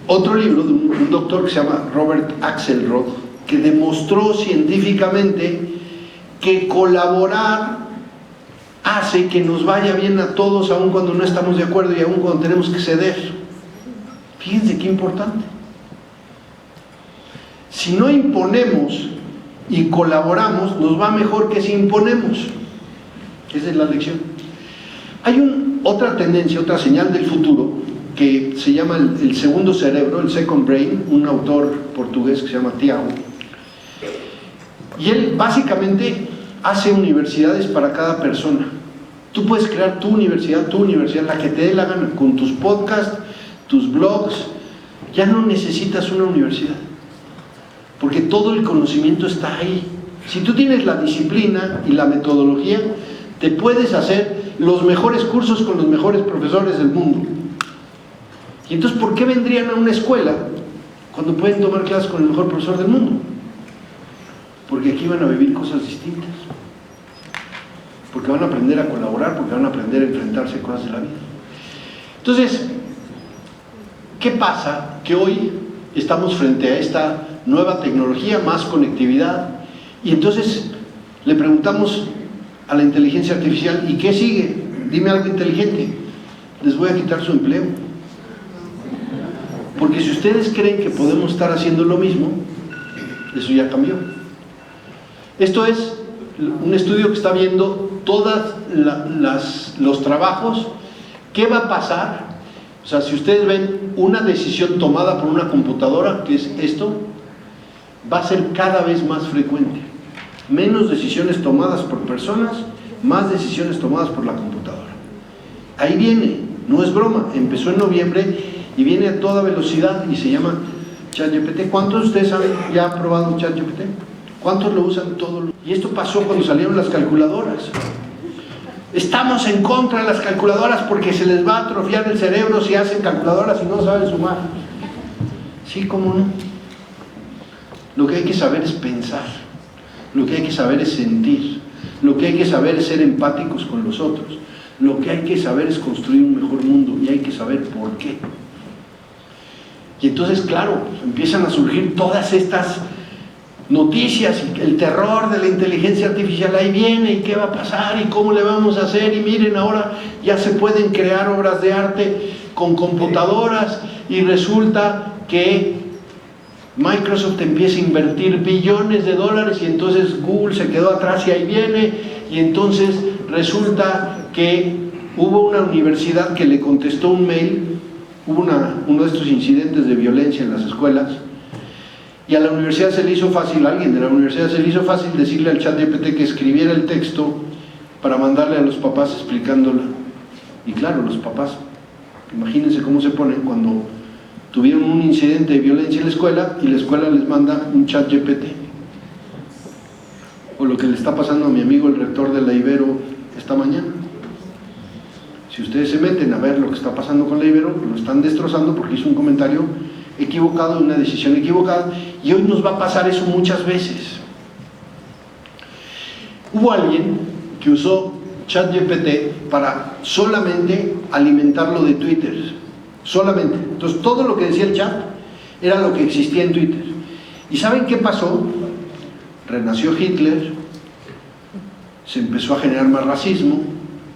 S2: otro libro de un doctor que se llama Robert Axelrod, que demostró científicamente que colaborar hace que nos vaya bien a todos, aun cuando no estamos de acuerdo y aun cuando tenemos que ceder. Fíjense qué importante. Si no imponemos y colaboramos, nos va mejor que si imponemos. Esa es la lección. Hay otra tendencia, otra señal del futuro que se llama el segundo cerebro, el second brain, un autor portugués que se llama Tiago, y él básicamente hace universidades para cada persona. Tú puedes crear tu universidad, la que te dé la gana, con tus podcasts, tus blogs. Ya no necesitas una universidad, porque todo el conocimiento está ahí. Si tú tienes la disciplina y la metodología, te puedes hacer los mejores cursos con los mejores profesores del mundo. Y entonces, ¿por qué vendrían a una escuela cuando pueden tomar clases con el mejor profesor del mundo? Porque aquí van a vivir cosas distintas, porque van a aprender a colaborar, porque van a aprender a enfrentarse a cosas de la vida. Entonces, ¿qué pasa? Que hoy estamos frente a esta nueva tecnología, más conectividad, y entonces le preguntamos a la inteligencia artificial, ¿y qué sigue? Dime algo inteligente. Les voy a quitar su empleo. Porque si ustedes creen que podemos estar haciendo lo mismo, eso ya cambió. Esto es un estudio que está viendo todos los trabajos. ¿Qué va a pasar? O sea, si ustedes ven una decisión tomada por una computadora, que es esto, va a ser cada vez más frecuente. Menos decisiones tomadas por personas, más decisiones tomadas por la computadora. Ahí viene, no es broma, empezó en noviembre y viene a toda velocidad y se llama ChatGPT. ¿Cuántos de ustedes han ya probado ChatGPT? ¿Cuántos lo usan todos? Y esto pasó cuando salieron las calculadoras. Estamos en contra de las calculadoras porque se les va a atrofiar el cerebro si hacen calculadoras y no saben sumar. Sí, ¿cómo no? Lo que hay que saber es pensar, lo que hay que saber es sentir, lo que hay que saber es ser empáticos con los otros, lo que hay que saber es construir un mejor mundo y hay que saber por qué. Y entonces, claro, empiezan a surgir todas estas noticias, el terror de la inteligencia artificial, ahí viene, y qué va a pasar, y cómo le vamos a hacer, y miren, ahora ya se pueden crear obras de arte con computadoras, y resulta que Microsoft empieza a invertir billones de dólares, y entonces Google se quedó atrás y ahí viene, y entonces resulta que hubo una universidad que le contestó un mail, hubo uno de estos incidentes de violencia en las escuelas, y a la universidad se le hizo fácil, a alguien de la universidad se le hizo fácil decirle al ChatGPT que escribiera el texto para mandarle a los papás explicándolo. Y claro, los papás, imagínense cómo se ponen cuando tuvieron un incidente de violencia en la escuela y la escuela les manda un ChatGPT. O lo que le está pasando a mi amigo el rector de la Ibero esta mañana. Si ustedes se meten a ver lo que está pasando con la Ibero, lo están destrozando porque hizo un comentario equivocado, una decisión equivocada, y hoy nos va a pasar eso muchas veces. Hubo alguien que usó ChatGPT para solamente alimentarlo de Twitter, solamente. Entonces todo lo que decía el chat era lo que existía en Twitter. ¿Y saben qué pasó? Renació Hitler, se empezó a generar más racismo,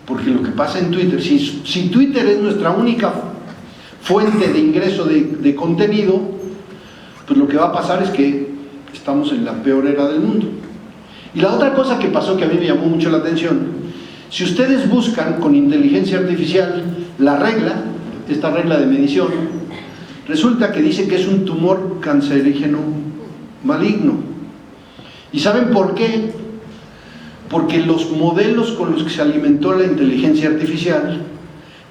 S2: porque lo que pasa en Twitter, si Twitter es nuestra única fuente de ingreso de contenido, pues lo que va a pasar es que estamos en la peor era del mundo. Y la otra cosa que pasó que a mí me llamó mucho la atención, si ustedes buscan con inteligencia artificial la regla, esta regla de medición, resulta que dice que es un tumor cancerígeno maligno. ¿Y saben por qué? Porque los modelos con los que se alimentó la inteligencia artificial,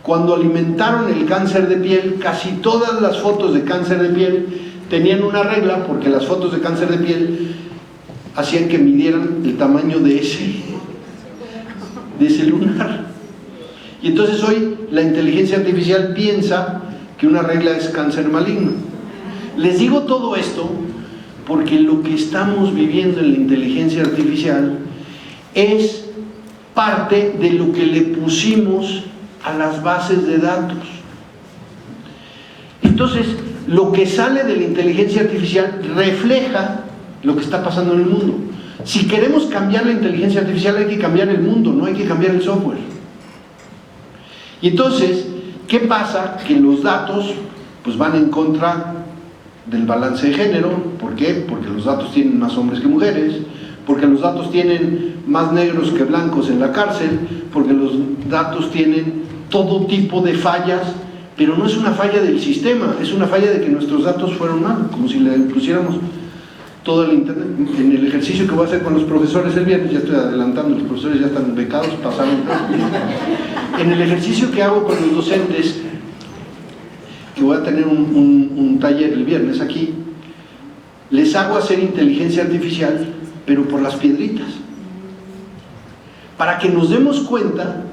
S2: cuando alimentaron el cáncer de piel, casi todas las fotos de cáncer de piel tenían una regla, porque las fotos de cáncer de piel hacían que midieran el tamaño de ese lunar. Y entonces hoy la inteligencia artificial piensa que una regla es cáncer maligno. Les digo todo esto porque lo que estamos viviendo en la inteligencia artificial es parte de lo que le pusimos a las bases de datos. Entonces, lo que sale de la inteligencia artificial refleja lo que está pasando en el mundo. Si queremos cambiar la inteligencia artificial, hay que cambiar el mundo, no hay que cambiar el software. Y entonces, ¿qué pasa? Que los datos pues van en contra del balance de género. ¿Por qué? Porque los datos tienen más hombres que mujeres, porque los datos tienen más negros que blancos en la cárcel, porque los datos tienen todo tipo de fallas, pero no es una falla del sistema, es una falla de que nuestros datos fueron mal, como si le pusiéramos todo el internet. En el ejercicio que voy a hacer con los profesores el viernes, ya estoy adelantando, los profesores ya están becados, pasaron. En el ejercicio que hago con los docentes, que voy a tener un taller el viernes aquí, les hago hacer inteligencia artificial, pero por las piedritas, para que nos demos cuenta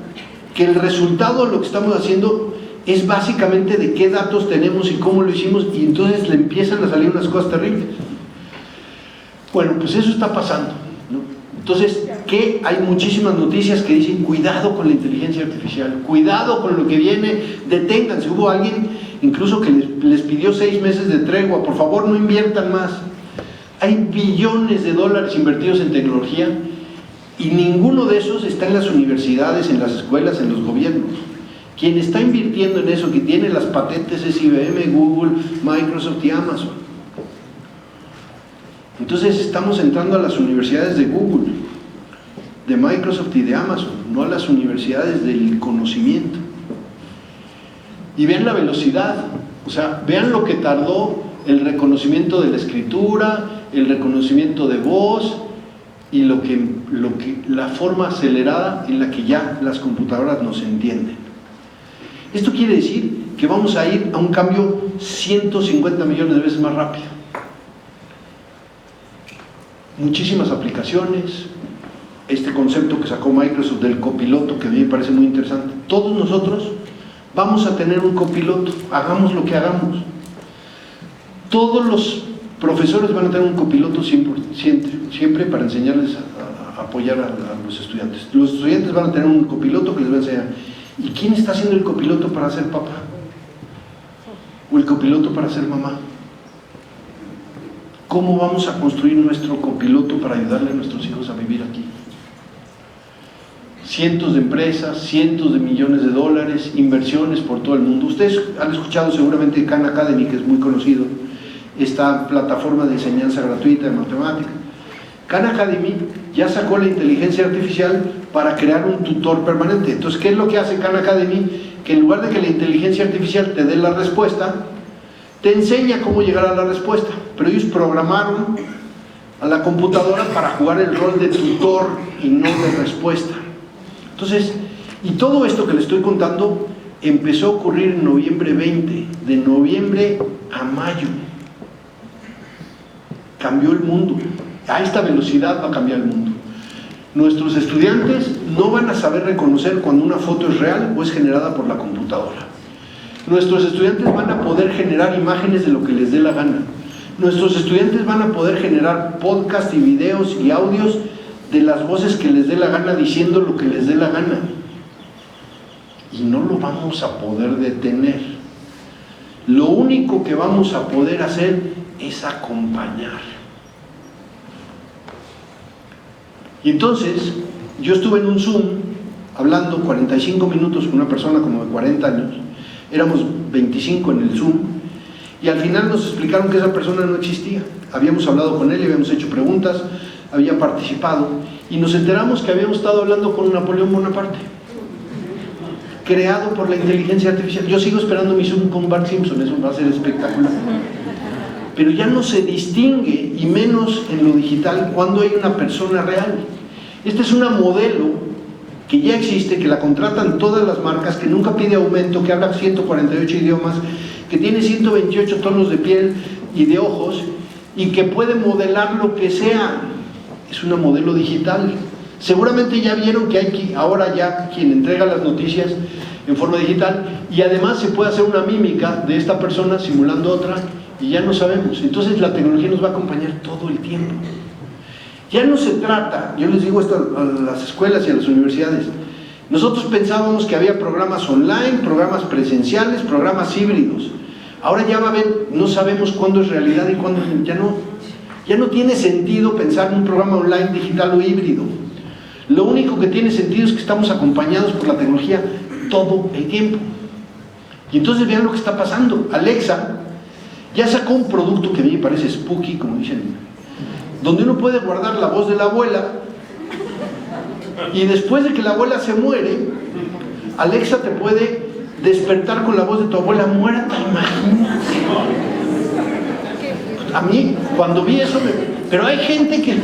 S2: que el resultado de lo que estamos haciendo es básicamente de qué datos tenemos y cómo lo hicimos, y entonces le empiezan a salir unas cosas terribles. Bueno, pues eso está pasando, ¿no? Entonces, ¿qué? Hay muchísimas noticias que dicen cuidado con la inteligencia artificial, cuidado con lo que viene, deténganse. Hubo alguien incluso que les pidió 6 meses de tregua, por favor no inviertan más. Hay billones de dólares invertidos en tecnología y ninguno de esos está en las universidades, en las escuelas, en los gobiernos. Quien está invirtiendo en eso, que tiene las patentes, es IBM, Google, Microsoft y Amazon. Entonces estamos entrando a las universidades de Google, de Microsoft y de Amazon, no a las universidades del conocimiento. Y vean la velocidad, o sea, vean lo que tardó el reconocimiento de la escritura, el reconocimiento de voz y la forma acelerada en la que ya las computadoras nos entienden. Esto quiere decir que vamos a ir a un cambio 150 millones de veces más rápido. Muchísimas aplicaciones, este concepto que sacó Microsoft del copiloto, que a mí me parece muy interesante. Todos nosotros vamos a tener un copiloto, hagamos lo que hagamos. Todos los profesores van a tener un copiloto siempre para enseñarles a apoyar a los estudiantes. Los estudiantes van a tener un copiloto que les va a enseñar. ¿Y quién está haciendo el copiloto para ser papá? ¿O el copiloto para ser mamá? ¿Cómo vamos a construir nuestro copiloto para ayudarle a nuestros hijos a vivir aquí? Cientos de empresas, cientos de millones de dólares, inversiones por todo el mundo. Ustedes han escuchado seguramente Khan Academy, que es muy conocido, esta plataforma de enseñanza gratuita de matemática. Khan Academy ya sacó la inteligencia artificial para crear un tutor permanente. Entonces, ¿qué es lo que hace Khan Academy? Que en lugar de que la inteligencia artificial te dé la respuesta, te enseña cómo llegar a la respuesta. Pero ellos programaron a la computadora para jugar el rol de tutor y no de respuesta. Entonces, y todo esto que les estoy contando empezó a ocurrir en noviembre 20, de noviembre a mayo. Cambió el mundo. A esta velocidad va a cambiar el mundo. Nuestros estudiantes no van a saber reconocer cuando una foto es real o es generada por la computadora. Nuestros estudiantes van a poder generar imágenes de lo que les dé la gana. Nuestros estudiantes van a poder generar podcasts y videos y audios de las voces que les dé la gana, diciendo lo que les dé la gana. Y no lo vamos a poder detener. Lo único que vamos a poder hacer es acompañar. Y entonces, yo estuve en un Zoom hablando 45 minutos con una persona como de 40 años. Éramos 25 en el Zoom. Y al final nos explicaron que esa persona no existía. Habíamos hablado con él, habíamos hecho preguntas, había participado y nos enteramos que habíamos estado hablando con Napoleón Bonaparte, creado por la inteligencia artificial. Yo sigo esperando mi Zoom con Bart Simpson, eso va a ser espectacular. Pero ya no se distingue, y menos en lo digital, cuando hay una persona real. Esta es una modelo que ya existe, que la contratan todas las marcas, que nunca pide aumento, que habla 148 idiomas, que tiene 128 tonos de piel y de ojos, y que puede modelar lo que sea. Es una modelo digital. Seguramente ya vieron que hay ahora ya quien entrega las noticias en forma digital, y además se puede hacer una mímica de esta persona simulando otra, y ya no sabemos. Entonces la tecnología nos va a acompañar todo el tiempo. Ya no se trata, yo les digo esto a las escuelas y a las universidades, nosotros pensábamos que había programas online, programas presenciales, programas híbridos. Ahora ya va a haber, no sabemos cuándo es realidad y cuándo ya no tiene sentido pensar en un programa online, digital o híbrido. Lo único que tiene sentido es que estamos acompañados por la tecnología todo el tiempo. Y entonces vean lo que está pasando. Alexa ya sacó un producto que a mí me parece spooky, como dicen, donde uno puede guardar la voz de la abuela, y después de que la abuela se muere, Alexa te puede despertar con la voz de tu abuela muerta. Imagínate. A mí, cuando vi eso, pero hay gente que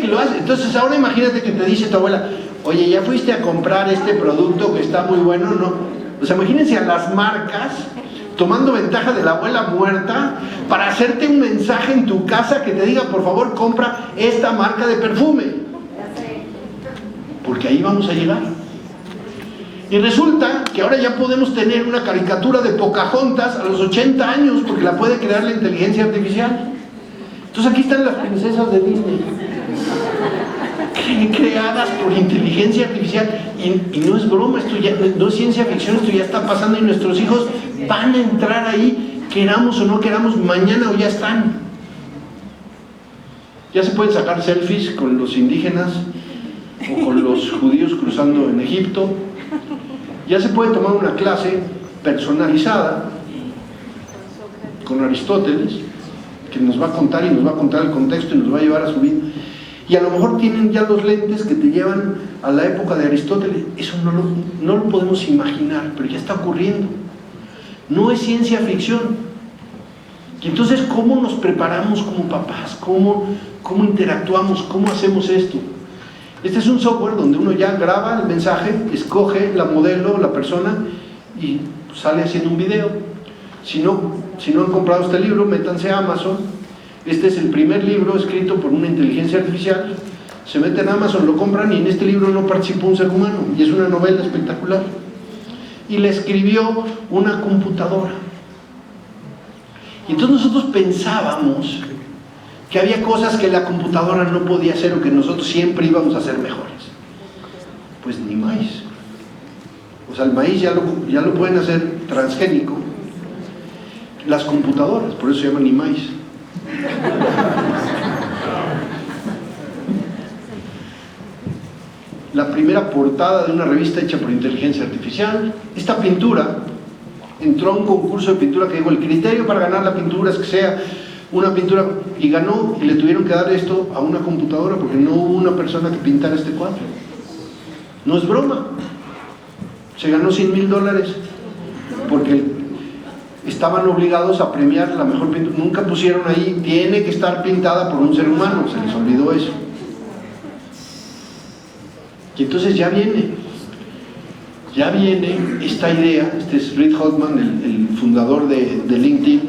S2: lo hace. Entonces ahora imagínate que te dice tu abuela, oye, ¿ya fuiste a comprar este producto que está muy bueno? No. O sea, imagínense a las marcas tomando ventaja de la abuela muerta para hacerte un mensaje en tu casa que te diga, por favor, compra esta marca de perfume. Porque ahí vamos a llegar. Y resulta que ahora ya podemos tener una caricatura de Pocahontas a los 80 años porque la puede crear la inteligencia artificial. Entonces aquí están las princesas de Disney. creadas por inteligencia artificial, y no es broma, esto ya no es ciencia ficción, esto ya está pasando y nuestros hijos van a entrar ahí, queramos o no queramos, mañana o ya están. Ya se pueden sacar selfies con los indígenas o con los judíos cruzando en Egipto, ya se puede tomar una clase personalizada con Aristóteles, que nos va a contar y nos va a contar el contexto y nos va a llevar a su vida. Y a lo mejor tienen ya los lentes que te llevan a la época de Aristóteles. Eso no lo podemos imaginar, pero ya está ocurriendo. No es ciencia ficción. Y entonces, ¿cómo nos preparamos como papás? ¿Cómo interactuamos? ¿Cómo hacemos esto? Este es un software donde uno ya graba el mensaje, escoge la modelo, la persona, y sale haciendo un video. Si no han comprado este libro, métanse a Amazon. Este es el primer libro escrito por una inteligencia artificial. Se meten a Amazon, lo compran, y en este libro no participó un ser humano, y es una novela espectacular. Y la escribió una computadora. Y entonces nosotros pensábamos que había cosas que la computadora no podía hacer o que nosotros siempre íbamos a hacer mejores. Pues ni maíz. O sea, el maíz ya lo pueden hacer transgénico. Las computadoras, por eso se llaman ni maíz. La primera portada de una revista hecha por inteligencia artificial. Esta pintura entró a un concurso de pintura que dijo: el criterio para ganar la pintura es que sea una pintura, y ganó, y le tuvieron que dar esto a una computadora porque no hubo una persona que pintara este cuadro. No es broma. Se ganó $100,000 porque estaban obligados a premiar la mejor pintura. Nunca pusieron ahí, tiene que estar pintada por un ser humano, se les olvidó eso. Y entonces ya viene esta idea. Este es Reid Hoffman, el fundador de LinkedIn,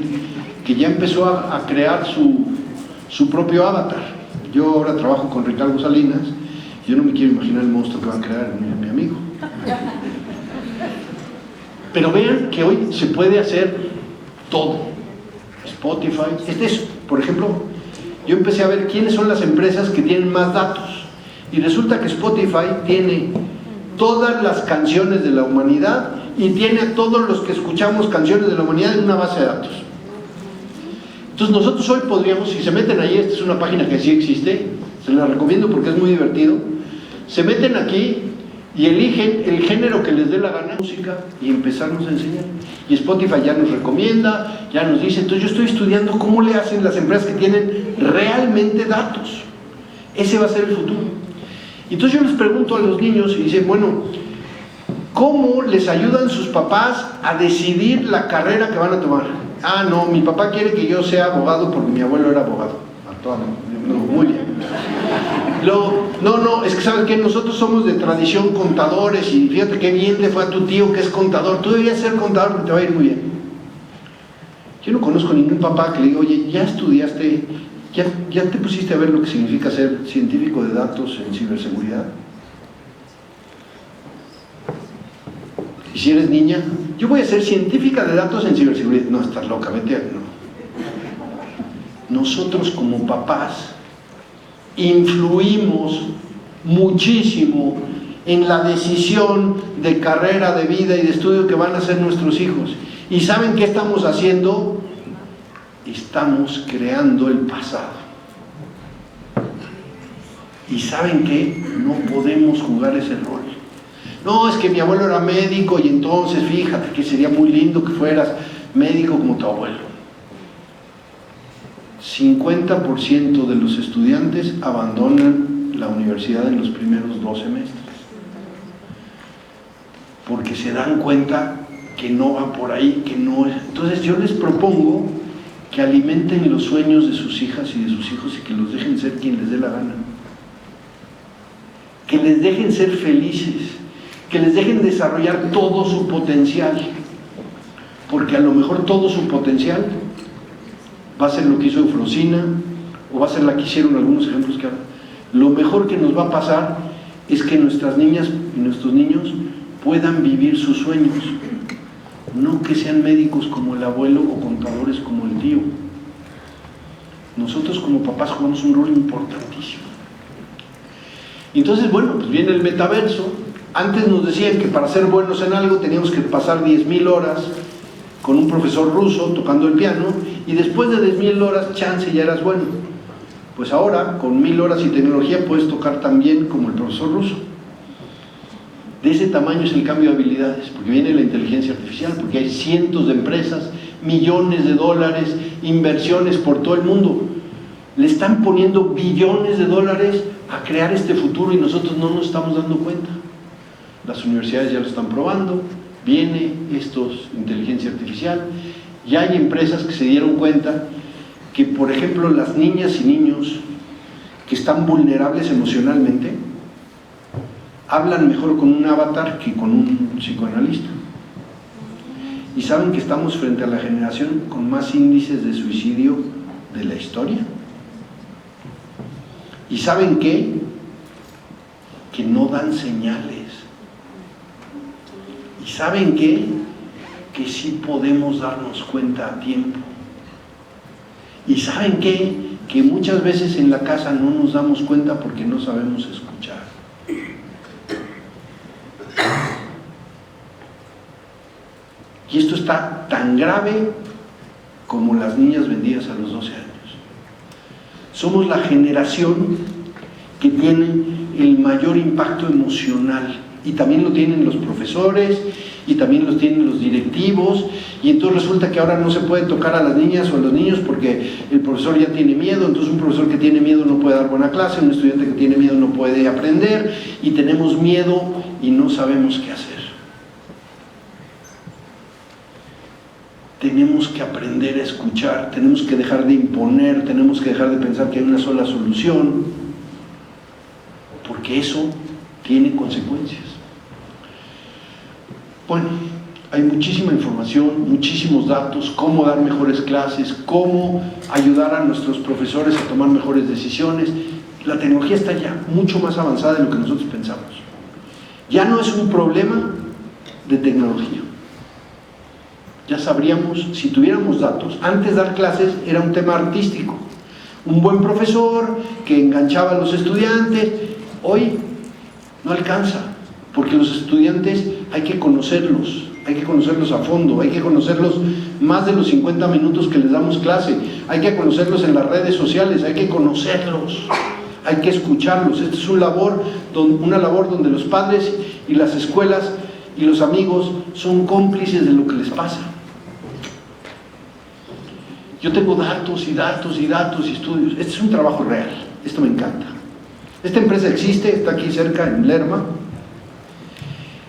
S2: que ya empezó a crear su propio avatar. Yo ahora trabajo con Ricardo Salinas, yo no me quiero imaginar el monstruo que va a crear mi amigo. Pero vean que hoy se puede hacer todo. Spotify, por ejemplo, yo empecé a ver quiénes son las empresas que tienen más datos, y resulta que Spotify tiene todas las canciones de la humanidad y tiene a todos los que escuchamos canciones de la humanidad en una base de datos. Entonces nosotros hoy podríamos, si se meten ahí, esta es una página que sí existe, se la recomiendo porque es muy divertido, se meten aquí y eligen el género que les dé la gana, música, y empezarnos a enseñar. Y Spotify ya nos recomienda, ya nos dice. Entonces yo estoy estudiando cómo le hacen las empresas que tienen realmente datos. Ese va a ser el futuro. Y entonces yo les pregunto a los niños y dicen: bueno, ¿cómo les ayudan sus papás a decidir la carrera que van a tomar? Ah, no, mi papá quiere que yo sea abogado porque mi abuelo era abogado. No, muy bien. No, es que ¿sabes qué? Nosotros somos de tradición contadores, y fíjate qué bien le fue a tu tío que es contador. Tú deberías ser contador porque te va a ir muy bien. Yo no conozco ningún papá que le diga: oye, ya estudiaste, ya te pusiste a ver lo que significa ser científico de datos en ciberseguridad. Y si eres niña, yo voy a ser científica de datos en ciberseguridad. No, estás loca, vete a... No. Nosotros como papás influimos muchísimo en la decisión de carrera, de vida y de estudio que van a hacer nuestros hijos. ¿Y saben qué estamos haciendo? Estamos creando el pasado. ¿Y saben qué? No podemos jugar ese rol. No, es que mi abuelo era médico y entonces fíjate que sería muy lindo que fueras médico como tu abuelo. 50% de los estudiantes abandonan la universidad en los primeros 2 semestres porque se dan cuenta que no va por ahí, que no es. Entonces yo les propongo que alimenten los sueños de sus hijas y de sus hijos y que los dejen ser quien les dé la gana, que les dejen ser felices, que les dejen desarrollar todo su potencial, porque a lo mejor todo su potencial va a ser lo que hizo Eufrosina, o va a ser la que hicieron algunos ejemplos que ahora. Lo mejor que nos va a pasar es que nuestras niñas y nuestros niños puedan vivir sus sueños, no que sean médicos como el abuelo o contadores como el tío. Nosotros como papás jugamos un rol importantísimo. Entonces, bueno, pues viene el metaverso. Antes nos decían que para ser buenos en algo teníamos que pasar 10,000 horas con un profesor ruso tocando el piano, y después de 10,000 horas, chance, ya eras bueno. Pues ahora, con 1,000 horas y tecnología, puedes tocar tan bien como el profesor ruso. De ese tamaño es el cambio de habilidades, porque viene la inteligencia artificial, porque hay cientos de empresas, millones de dólares, inversiones por todo el mundo. Le están poniendo billones de dólares a crear este futuro y nosotros no nos estamos dando cuenta. Las universidades ya lo están probando, viene inteligencia artificial, y hay empresas que se dieron cuenta que, por ejemplo, las niñas y niños que están vulnerables emocionalmente hablan mejor con un avatar que con un psicoanalista. ¿Y saben que estamos frente a la generación con más índices de suicidio de la historia? ¿Y saben qué? Que no dan señales. ¿Y saben qué? Que sí podemos darnos cuenta a tiempo. ¿Y saben qué? Que muchas veces en la casa no nos damos cuenta porque no sabemos escuchar. Y esto está tan grave como las niñas vendidas a los 12 años. Somos la generación que tiene el mayor impacto emocional, y también lo tienen los profesores, y también lo tienen los directivos, y entonces resulta que ahora no se puede tocar a las niñas o a los niños porque el profesor ya tiene miedo. Entonces un profesor que tiene miedo no puede dar buena clase, un estudiante que tiene miedo no puede aprender, y tenemos miedo y no sabemos qué hacer. Tenemos que aprender a escuchar, tenemos que dejar de imponer, tenemos que dejar de pensar que hay una sola solución, porque eso tiene consecuencias. Bueno, hay muchísima información, muchísimos datos, cómo dar mejores clases, cómo ayudar a nuestros profesores a tomar mejores decisiones. La tecnología está ya mucho más avanzada de lo que nosotros pensamos. Ya no es un problema de tecnología. Ya sabríamos, si tuviéramos datos. Antes dar clases era un tema artístico. Un buen profesor que enganchaba a los estudiantes. Hoy no alcanza, porque los estudiantes hay que conocerlos a fondo, hay que conocerlos más de los 50 minutos que les damos clase, hay que conocerlos en las redes sociales, hay que conocerlos, hay que escucharlos. Esta es una labor donde los padres y las escuelas y los amigos son cómplices de lo que les pasa. Yo tengo datos y datos y datos y estudios. Este es un trabajo real, esto me encanta. Esta empresa existe, está aquí cerca en Lerma,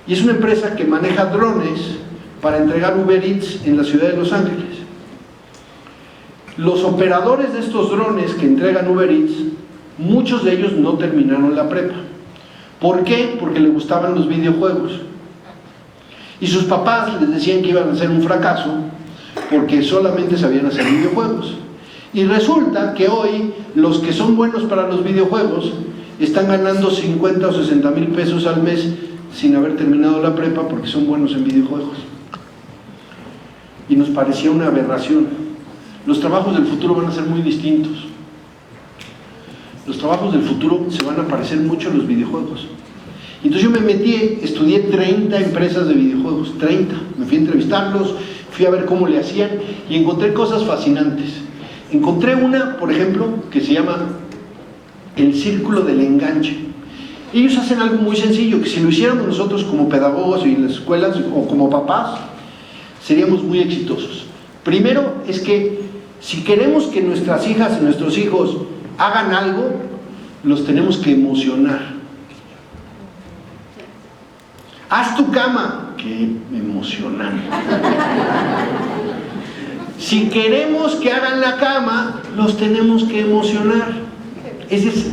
S2: y es una empresa que maneja drones para entregar Uber Eats en la ciudad de Los Ángeles. Los operadores de estos drones que entregan Uber Eats, muchos de ellos no terminaron la prepa. ¿Por qué? Porque les gustaban los videojuegos. Y sus papás les decían que iban a ser un fracaso porque solamente sabían hacer videojuegos. Y resulta que hoy los que son buenos para los videojuegos están ganando 50 o 60 mil pesos al mes sin haber terminado la prepa porque son buenos en videojuegos. Y nos parecía una aberración. Los trabajos del futuro van a ser muy distintos. Los trabajos del futuro se van a parecer mucho a los videojuegos. Entonces yo me metí, estudié 30 empresas de videojuegos, 30. Me fui a entrevistarlos, fui a ver cómo le hacían y encontré cosas fascinantes. Encontré una, por ejemplo, que se llama el círculo del enganche. Ellos hacen algo muy sencillo, que si lo hiciéramos nosotros como pedagogos y en las escuelas o como papás, seríamos muy exitosos. Primero es que si queremos que nuestras hijas y nuestros hijos hagan algo, los tenemos que emocionar. Haz tu cama. Qué emocionante. Si queremos que hagan la cama, los tenemos que emocionar. Es decir,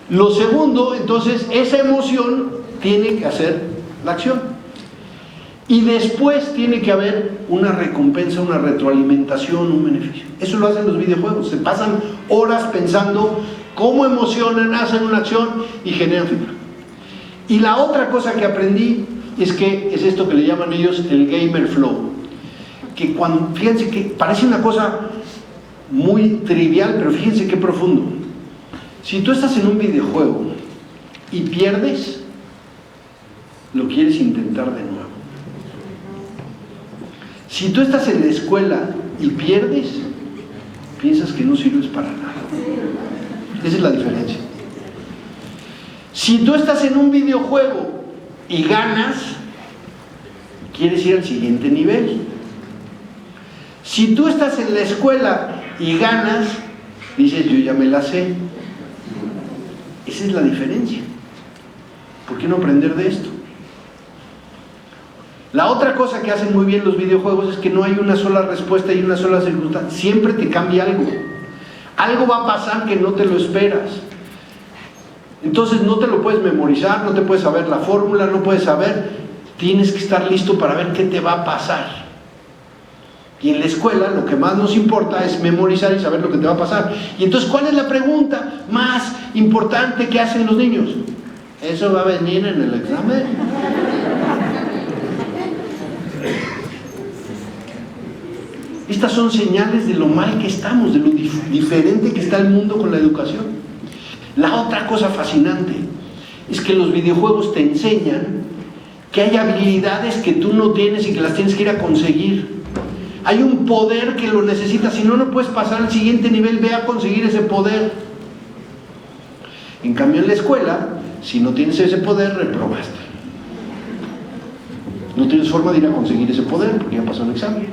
S2: lo segundo, entonces, esa emoción tiene que hacer la acción. Y después tiene que haber una recompensa, una retroalimentación, un beneficio. Eso lo hacen los videojuegos. Se pasan horas pensando cómo emocionan, hacen una acción y generan feedback. Y la otra cosa que aprendí es que es esto que le llaman ellos el gamer flow. Que fíjense que parece una cosa muy trivial, pero fíjense qué profundo. Si tú estás en un videojuego y pierdes, lo quieres intentar de nuevo. Si tú estás en la escuela y pierdes, piensas que no sirves para nada. Esa es la diferencia. Si tú estás en un videojuego y ganas, quieres ir al siguiente nivel. Si tú estás en la escuela y ganas, dices, yo ya me la sé. Esa es la diferencia. ¿Por qué no aprender de esto? La otra cosa que hacen muy bien los videojuegos es que no hay una sola respuesta y una sola circunstancia. Siempre te cambia algo. Algo va a pasar que no te lo esperas. Entonces no te lo puedes memorizar, no te puedes saber la fórmula, no puedes saber. Tienes que estar listo para ver qué te va a pasar. Y en la escuela lo que más nos importa es memorizar y saber lo que te va a pasar. Y entonces, ¿cuál es la pregunta más importante que hacen los niños? ¿Eso va a venir en el examen? Estas son señales de lo mal que estamos, de lo diferente que está el mundo con la educación. La otra cosa fascinante es que los videojuegos te enseñan que hay habilidades que tú no tienes y que las tienes que ir a conseguir. Hay un poder que lo necesitas, si no, no puedes pasar al siguiente nivel, ve a conseguir ese poder. En cambio en la escuela, si no tienes ese poder, reprobaste. No tienes forma de ir a conseguir ese poder porque ya pasó el examen.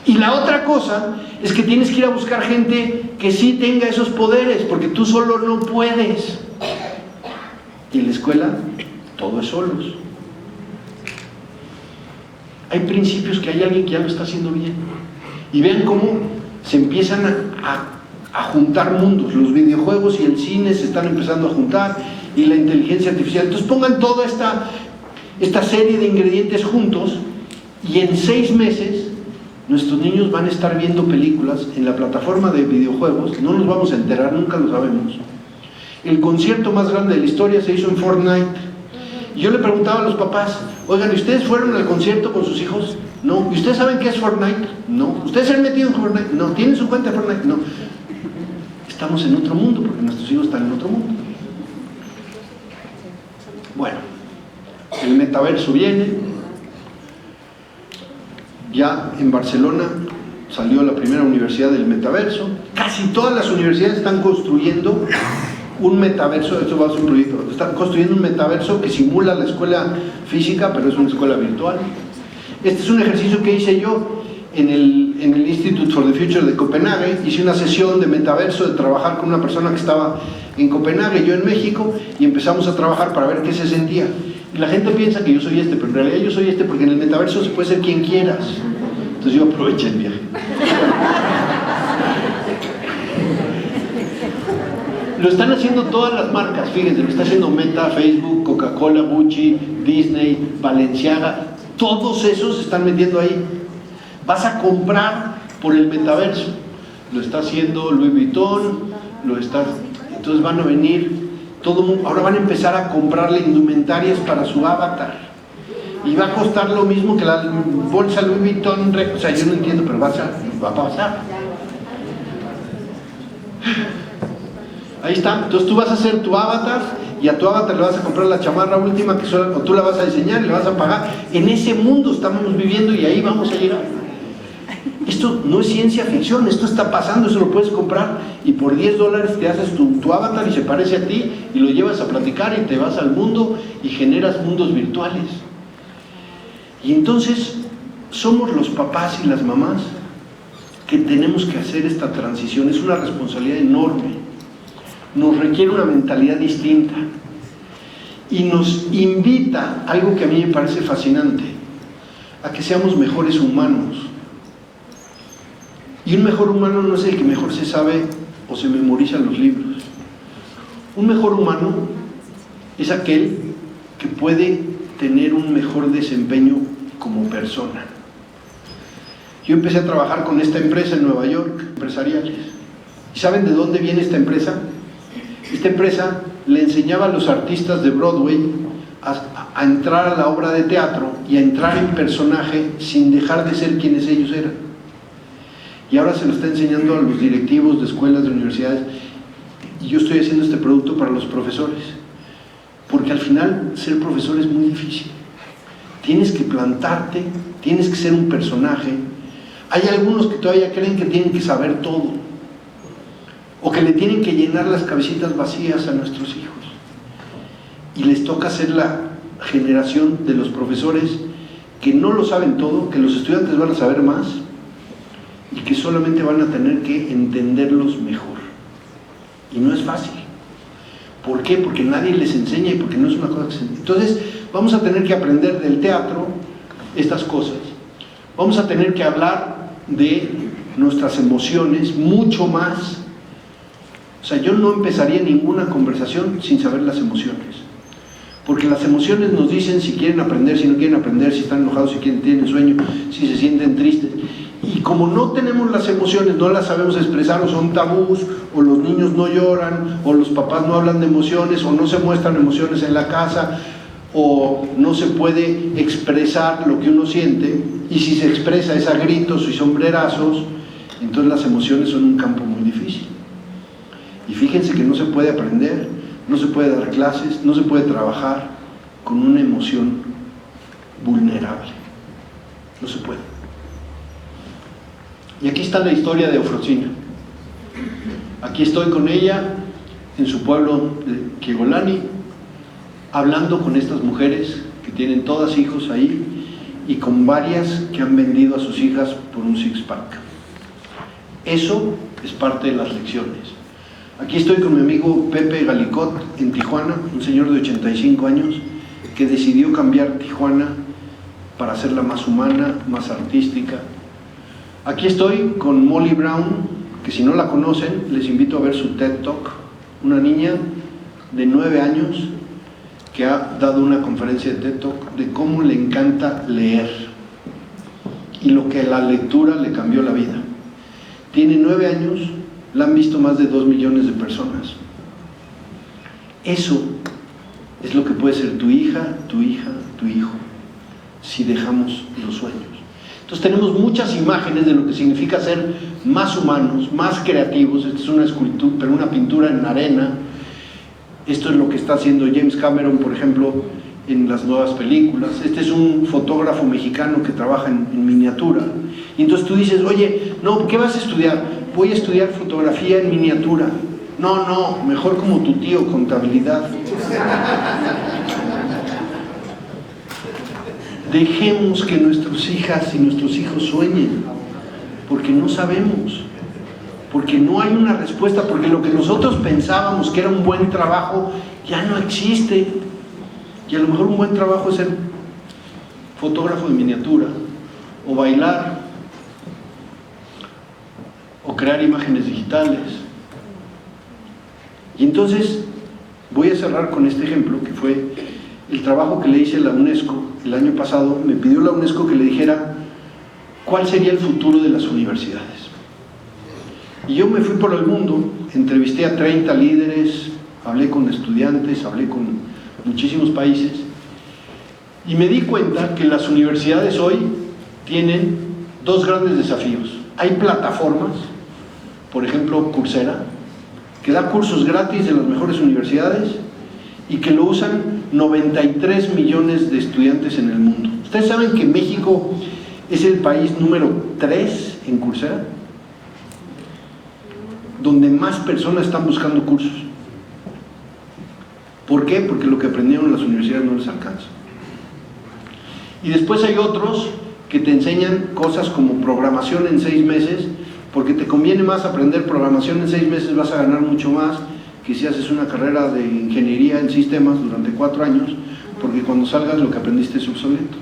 S2: Y la otra cosa es que tienes que ir a buscar gente que sí tenga esos poderes, porque tú solo no puedes. Y en la escuela, todo es solos. Hay principios que hay alguien que ya lo está haciendo bien. Y vean cómo se empiezan a juntar mundos. Los videojuegos y el cine se están empezando a juntar, y la inteligencia artificial. Entonces pongan toda esta serie de ingredientes juntos, y en 6 meses nuestros niños van a estar viendo películas en la plataforma de videojuegos. No nos vamos a enterar, nunca lo sabemos. El concierto más grande de la historia se hizo en Fortnite. Y yo le preguntaba a los papás, oigan, ¿y ustedes fueron al concierto con sus hijos? No. ¿Y ustedes saben qué es Fortnite? No. ¿Ustedes se han metido en Fortnite? No. ¿Tienen su cuenta de Fortnite? No. Estamos en otro mundo, porque nuestros hijos están en otro mundo. Bueno, el metaverso viene. Ya en Barcelona salió la primera universidad del metaverso. Casi todas las universidades están construyendo un metaverso. Esto va a ser un proyecto. Están construyendo un metaverso que simula la escuela física, pero es una escuela virtual. Este es un ejercicio que hice yo en el Institute for the Future de Copenhague. Hice una sesión de metaverso, de trabajar con una persona que estaba en Copenhague, yo en México, y empezamos a trabajar para ver qué se sentía. Y la gente piensa que yo soy este, pero en realidad yo soy este, porque en el metaverso se puede ser quien quieras. Entonces yo aproveché el viaje. Lo están haciendo todas las marcas, fíjense, lo está haciendo Meta, Facebook, Coca-Cola, Gucci, Disney, Balenciaga. Todos esos se están metiendo ahí. Vas a comprar por el metaverso. Lo está haciendo Louis Vuitton, entonces van a venir todo mundo. Ahora van a empezar a comprarle indumentarias para su avatar. Y va a costar lo mismo que la bolsa Louis Vuitton. O sea, yo no entiendo, pero va a pasar. Ahí está. Entonces tú vas a hacer tu avatar, y a tu avatar le vas a comprar la chamarra última que o tú la vas a diseñar y le vas a pagar. En ese mundo estamos viviendo, y ahí vamos a llegar. Esto no es ciencia ficción, esto está pasando, eso lo puedes comprar, y por $10 te haces tu avatar y se parece a ti, y lo llevas a platicar y te vas al mundo y generas mundos virtuales. Y entonces somos los papás y las mamás que tenemos que hacer esta transición. Es una responsabilidad enorme, nos requiere una mentalidad distinta, y nos invita, algo que a mí me parece fascinante, a que seamos mejores humanos. Y un mejor humano no es el que mejor se sabe o se memoriza los libros. Un mejor humano es aquel que puede tener un mejor desempeño como persona. Yo empecé a trabajar con esta empresa en Nueva York, empresariales. ¿Y saben de dónde viene esta empresa? Esta empresa le enseñaba a los artistas de Broadway a entrar a la obra de teatro y a entrar en personaje sin dejar de ser quienes ellos eran. Y ahora se lo está enseñando a los directivos de escuelas, de universidades. y yo estoy haciendo este producto para los profesores, porque al final ser profesor es muy difícil. Tienes que plantarte, tienes que ser un personaje. Hay algunos que todavía creen que tienen que saber todo, o que le tienen que llenar las cabecitas vacías a nuestros hijos, y les toca ser la generación de los profesores que no lo saben todo, que los estudiantes van a saber más y que solamente van a tener que entenderlos mejor. Y no es fácil. ¿Por qué? Porque nadie les enseña y porque no es una cosa que se... Entonces vamos a tener que aprender del teatro estas cosas. Vamos a tener que hablar de nuestras emociones mucho más. O sea, yo no empezaría ninguna conversación sin saber las emociones, porque las emociones nos dicen si quieren aprender, si no quieren aprender, si están enojados, si tienen sueño, si se sienten tristes. Y como no tenemos las emociones, no las sabemos expresar, o son tabús, o los niños no lloran, o los papás no hablan de emociones, o no se muestran emociones en la casa, o no se puede expresar lo que uno siente, y si se expresa es a gritos y sombrerazos, entonces las emociones son un campo muy difícil. Y fíjense que no se puede aprender, no se puede dar clases, no se puede trabajar con una emoción vulnerable. No se puede. Y aquí está la historia de Eufrosina. Aquí estoy con ella en su pueblo de Kiegolani, hablando con estas mujeres que tienen todas hijos ahí y con varias que han vendido a sus hijas por un six-pack. Eso es parte de las lecciones. Aquí estoy con mi amigo Pepe Galicot en Tijuana, un señor de 85 años que decidió cambiar Tijuana para hacerla más humana, más artística. Aquí estoy con Molly Brown, que si no la conocen, les invito a ver su TED Talk, una niña de 9 años que ha dado una conferencia de TED Talk de cómo le encanta leer y lo que la lectura le cambió la vida. Tiene 9 años, la han visto más de 2 millones de personas. Eso es lo que puede ser tu hija, tu hijo, si dejamos los sueños. Entonces tenemos muchas imágenes de lo que significa ser más humanos, más creativos. Esta es una escultura, pero una pintura en arena. Esto es lo que está haciendo James Cameron, por ejemplo, en las nuevas películas. Este es un fotógrafo mexicano que trabaja en miniatura. Y entonces tú dices, oye, no, ¿qué vas a estudiar? Voy a estudiar fotografía en miniatura. No, mejor como tu tío, contabilidad. Dejemos que nuestras hijas y nuestros hijos sueñen, porque no sabemos, porque no hay una respuesta, porque lo que nosotros pensábamos que era un buen trabajo ya no existe. Y a lo mejor un buen trabajo es ser fotógrafo de miniatura, o bailar, o crear imágenes digitales. Y entonces voy a cerrar con este ejemplo, que fue el trabajo que le hice a la UNESCO el año pasado. Me pidió la UNESCO que le dijera cuál sería el futuro de las universidades. Y yo me fui por el mundo, entrevisté a 30 líderes, hablé con estudiantes, hablé con muchísimos países, y me di cuenta que las universidades hoy tienen dos grandes desafíos. Hay plataformas, por ejemplo Coursera, que da cursos gratis de las mejores universidades y que lo usan 93 millones de estudiantes en el mundo. ¿Ustedes saben que México es el país número 3 en Coursera? Donde más personas están buscando cursos. ¿Por qué? Porque lo que aprendieron en las universidades no les alcanza. Y después hay otros que te enseñan cosas como programación en 6 meses, porque te conviene más aprender programación en 6 meses, vas a ganar mucho más que si haces una carrera de ingeniería en sistemas durante 4 años, porque cuando salgas lo que aprendiste es obsoleto.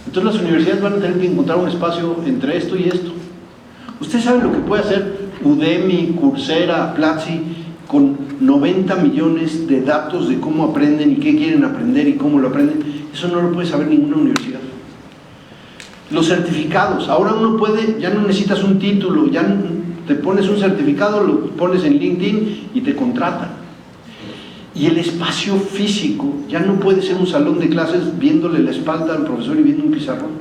S2: Entonces las universidades van a tener que encontrar un espacio entre esto y esto. Ustedes saben lo que puede hacer Udemy, Coursera, Platzi, con 90 millones de datos de cómo aprenden y qué quieren aprender y cómo lo aprenden. Eso no lo puede saber ninguna universidad. Los certificados, ahora uno puede, ya no necesitas un título, ya te pones un certificado, lo pones en LinkedIn y te contratan. Y el espacio físico ya no puede ser un salón de clases viéndole la espalda al profesor y viendo un pizarrón.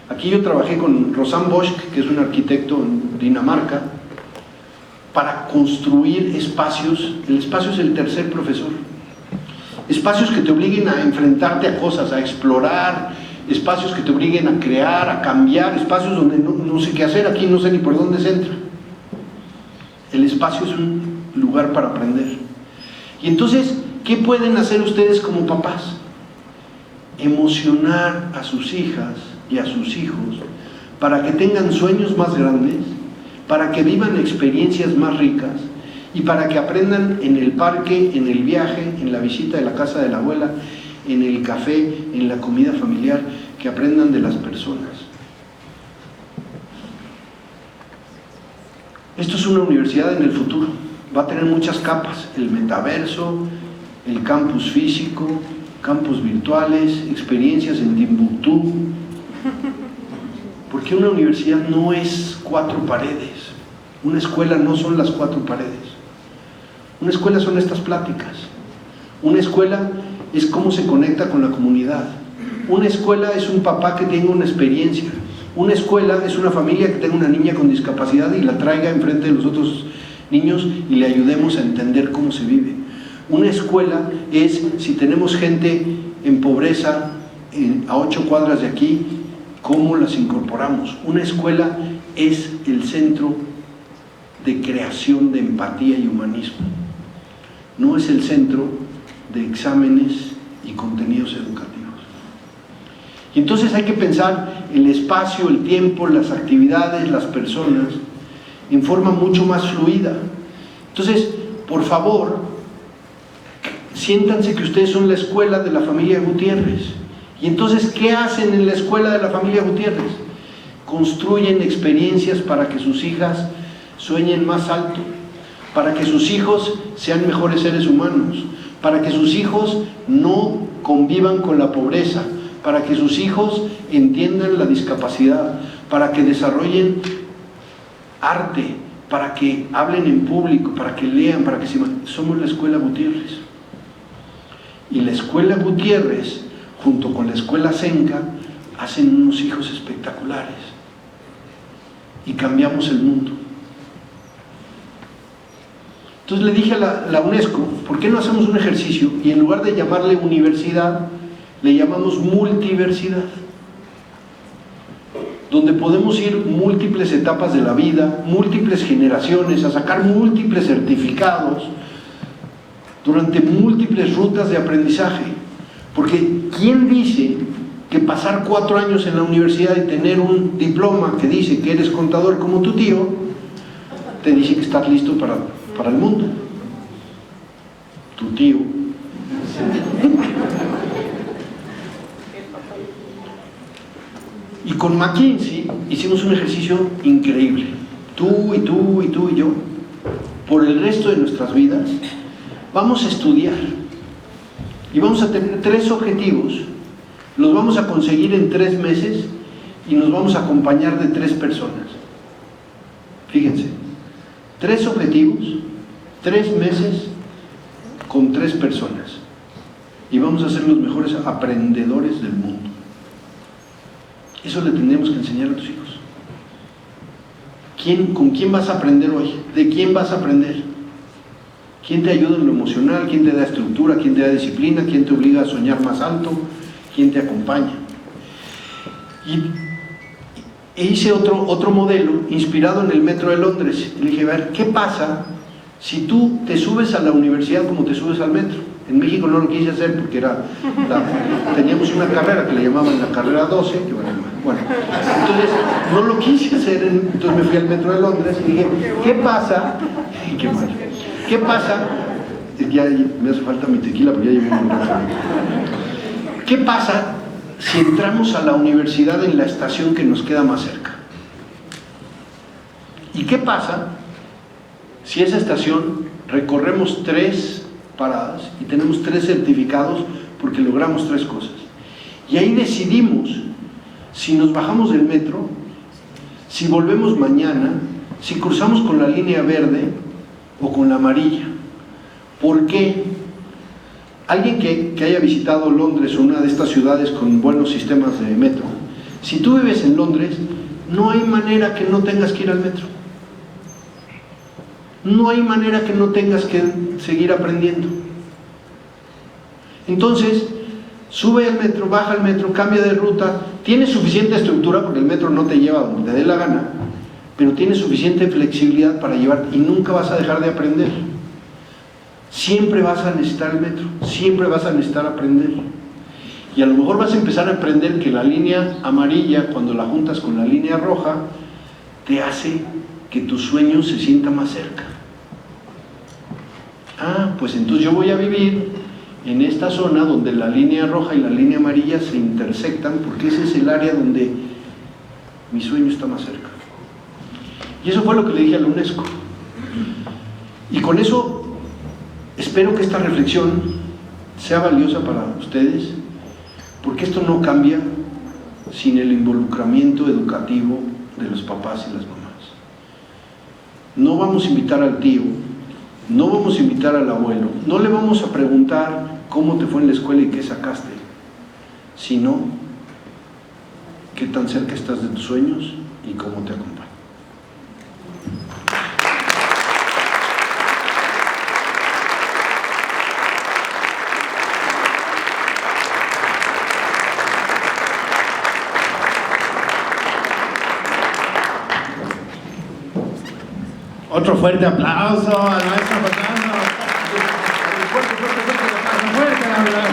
S2: Aquí yo trabajé con Rosan Bosch, que es un arquitecto en Dinamarca, para construir espacios. El espacio es el tercer profesor. Espacios que te obliguen a enfrentarte a cosas, a explorar, espacios que te obliguen a crear, a cambiar, espacios donde no sé qué hacer, aquí no sé ni por dónde se entra. El espacio es un lugar para aprender. Y entonces, ¿qué pueden hacer ustedes como papás? Emocionar a sus hijas y a sus hijos para que tengan sueños más grandes, para que vivan experiencias más ricas y para que aprendan en el parque, en el viaje, en la visita de la casa de la abuela, en el café, en la comida familiar, que aprendan de las personas. Esto es una universidad en el futuro, va a tener muchas capas: el metaverso, el campus físico, campus virtuales, experiencias en Timbuktu. Porque una universidad no es 4 paredes, una escuela no son las 4 paredes, una escuela son estas pláticas, una escuela es cómo se conecta con la comunidad, una escuela es un papá que tenga una experiencia, una escuela es una familia que tenga una niña con discapacidad y la traiga enfrente de los otros niños y le ayudemos a entender cómo se vive. Una escuela es, si tenemos gente en pobreza a 8 cuadras de aquí, cómo las incorporamos. Una escuela es el centro de creación de empatía y humanismo, no es el centro de exámenes y contenidos educativos. Y entonces hay que pensar el espacio, el tiempo, las actividades, las personas en forma mucho más fluida. Entonces, por favor, siéntanse que ustedes son la escuela de la familia Gutiérrez. Y entonces, ¿qué hacen en la escuela de la familia Gutiérrez? Construyen experiencias para que sus hijas sueñen más alto, para que sus hijos sean mejores seres humanos, para que sus hijos no convivan con la pobreza, para que sus hijos entiendan la discapacidad, para que desarrollen arte, para que hablen en público, para que lean, para que se... Somos la escuela Gutiérrez. Y la escuela Gutiérrez, junto con la escuela Senca, hacen unos hijos espectaculares. Y cambiamos el mundo. Entonces le dije a la UNESCO, ¿por qué no hacemos un ejercicio? Y en lugar de llamarle universidad, le llamamos multiversidad, donde podemos ir múltiples etapas de la vida, múltiples generaciones, a sacar múltiples certificados durante múltiples rutas de aprendizaje. Porque ¿quién dice que pasar 4 años en la universidad y tener un diploma que dice que eres contador como tu tío, te dice que estás listo para el mundo? Tu tío. Y con McKinsey hicimos un ejercicio increíble. Tú y tú y tú y yo, por el resto de nuestras vidas, vamos a estudiar y vamos a tener 3 objetivos. Los vamos a conseguir en 3 meses y nos vamos a acompañar de 3 personas. Fíjense, 3 objetivos, 3 meses con 3 personas, y vamos a ser los mejores aprendedores del mundo. Eso le tendremos que enseñar a tus hijos. ¿Con quién vas a aprender hoy? ¿De quién vas a aprender? ¿Quién te ayuda en lo emocional? ¿Quién te da estructura? ¿Quién te da disciplina? ¿Quién te obliga a soñar más alto? ¿Quién te acompaña? E hice otro modelo inspirado en el metro de Londres. Y le dije, a ver, ¿qué pasa si tú te subes a la universidad como te subes al metro? En México no lo quise hacer porque teníamos una carrera que le llamaban la carrera 12, que bueno, entonces no lo quise hacer, entonces me fui al metro de Londres y dije, ¿qué pasa? ¿Qué pasa? Ya me hace falta mi tequila porque ya llevo un rato. ¿Qué pasa si entramos a la universidad en la estación que nos queda más cerca? ¿Y qué pasa si esa estación recorremos 3 paradas y tenemos 3 certificados porque logramos 3 cosas? Y ahí decidimos si nos bajamos del metro, si volvemos mañana, si cruzamos con la línea verde o con la amarilla. ¿Por qué? Alguien que haya visitado Londres o una de estas ciudades con buenos sistemas de metro, si tú vives en Londres, no hay manera que no tengas que ir al metro. no hay manera que no tengas que seguir aprendiendo. Entonces, sube al metro, baja al metro, cambia de ruta, tiene suficiente estructura, porque el metro no te lleva donde te dé la gana, pero tiene suficiente flexibilidad para llevarte y nunca vas a dejar de aprender. Siempre vas a necesitar el metro, siempre vas a necesitar aprender. Y a lo mejor vas a empezar a aprender que la línea amarilla, cuando la juntas con la línea roja, te hace que tu sueño se sienta más cerca. Ah, pues entonces yo voy a vivir en esta zona donde la línea roja y la línea amarilla se intersectan, porque ese es el área donde mi sueño está más cerca. Y eso fue lo que le dije a la UNESCO. Y con eso espero que esta reflexión sea valiosa para ustedes, porque esto no cambia sin el involucramiento educativo de los papás y las mamás. No vamos a invitar al tío, no vamos a invitar al abuelo, no le vamos a preguntar cómo te fue en la escuela y qué sacaste, sino qué tan cerca estás de tus sueños y cómo te acompañan.
S1: Otro fuerte aplauso al maestro Fernando. Fuerte aplauso.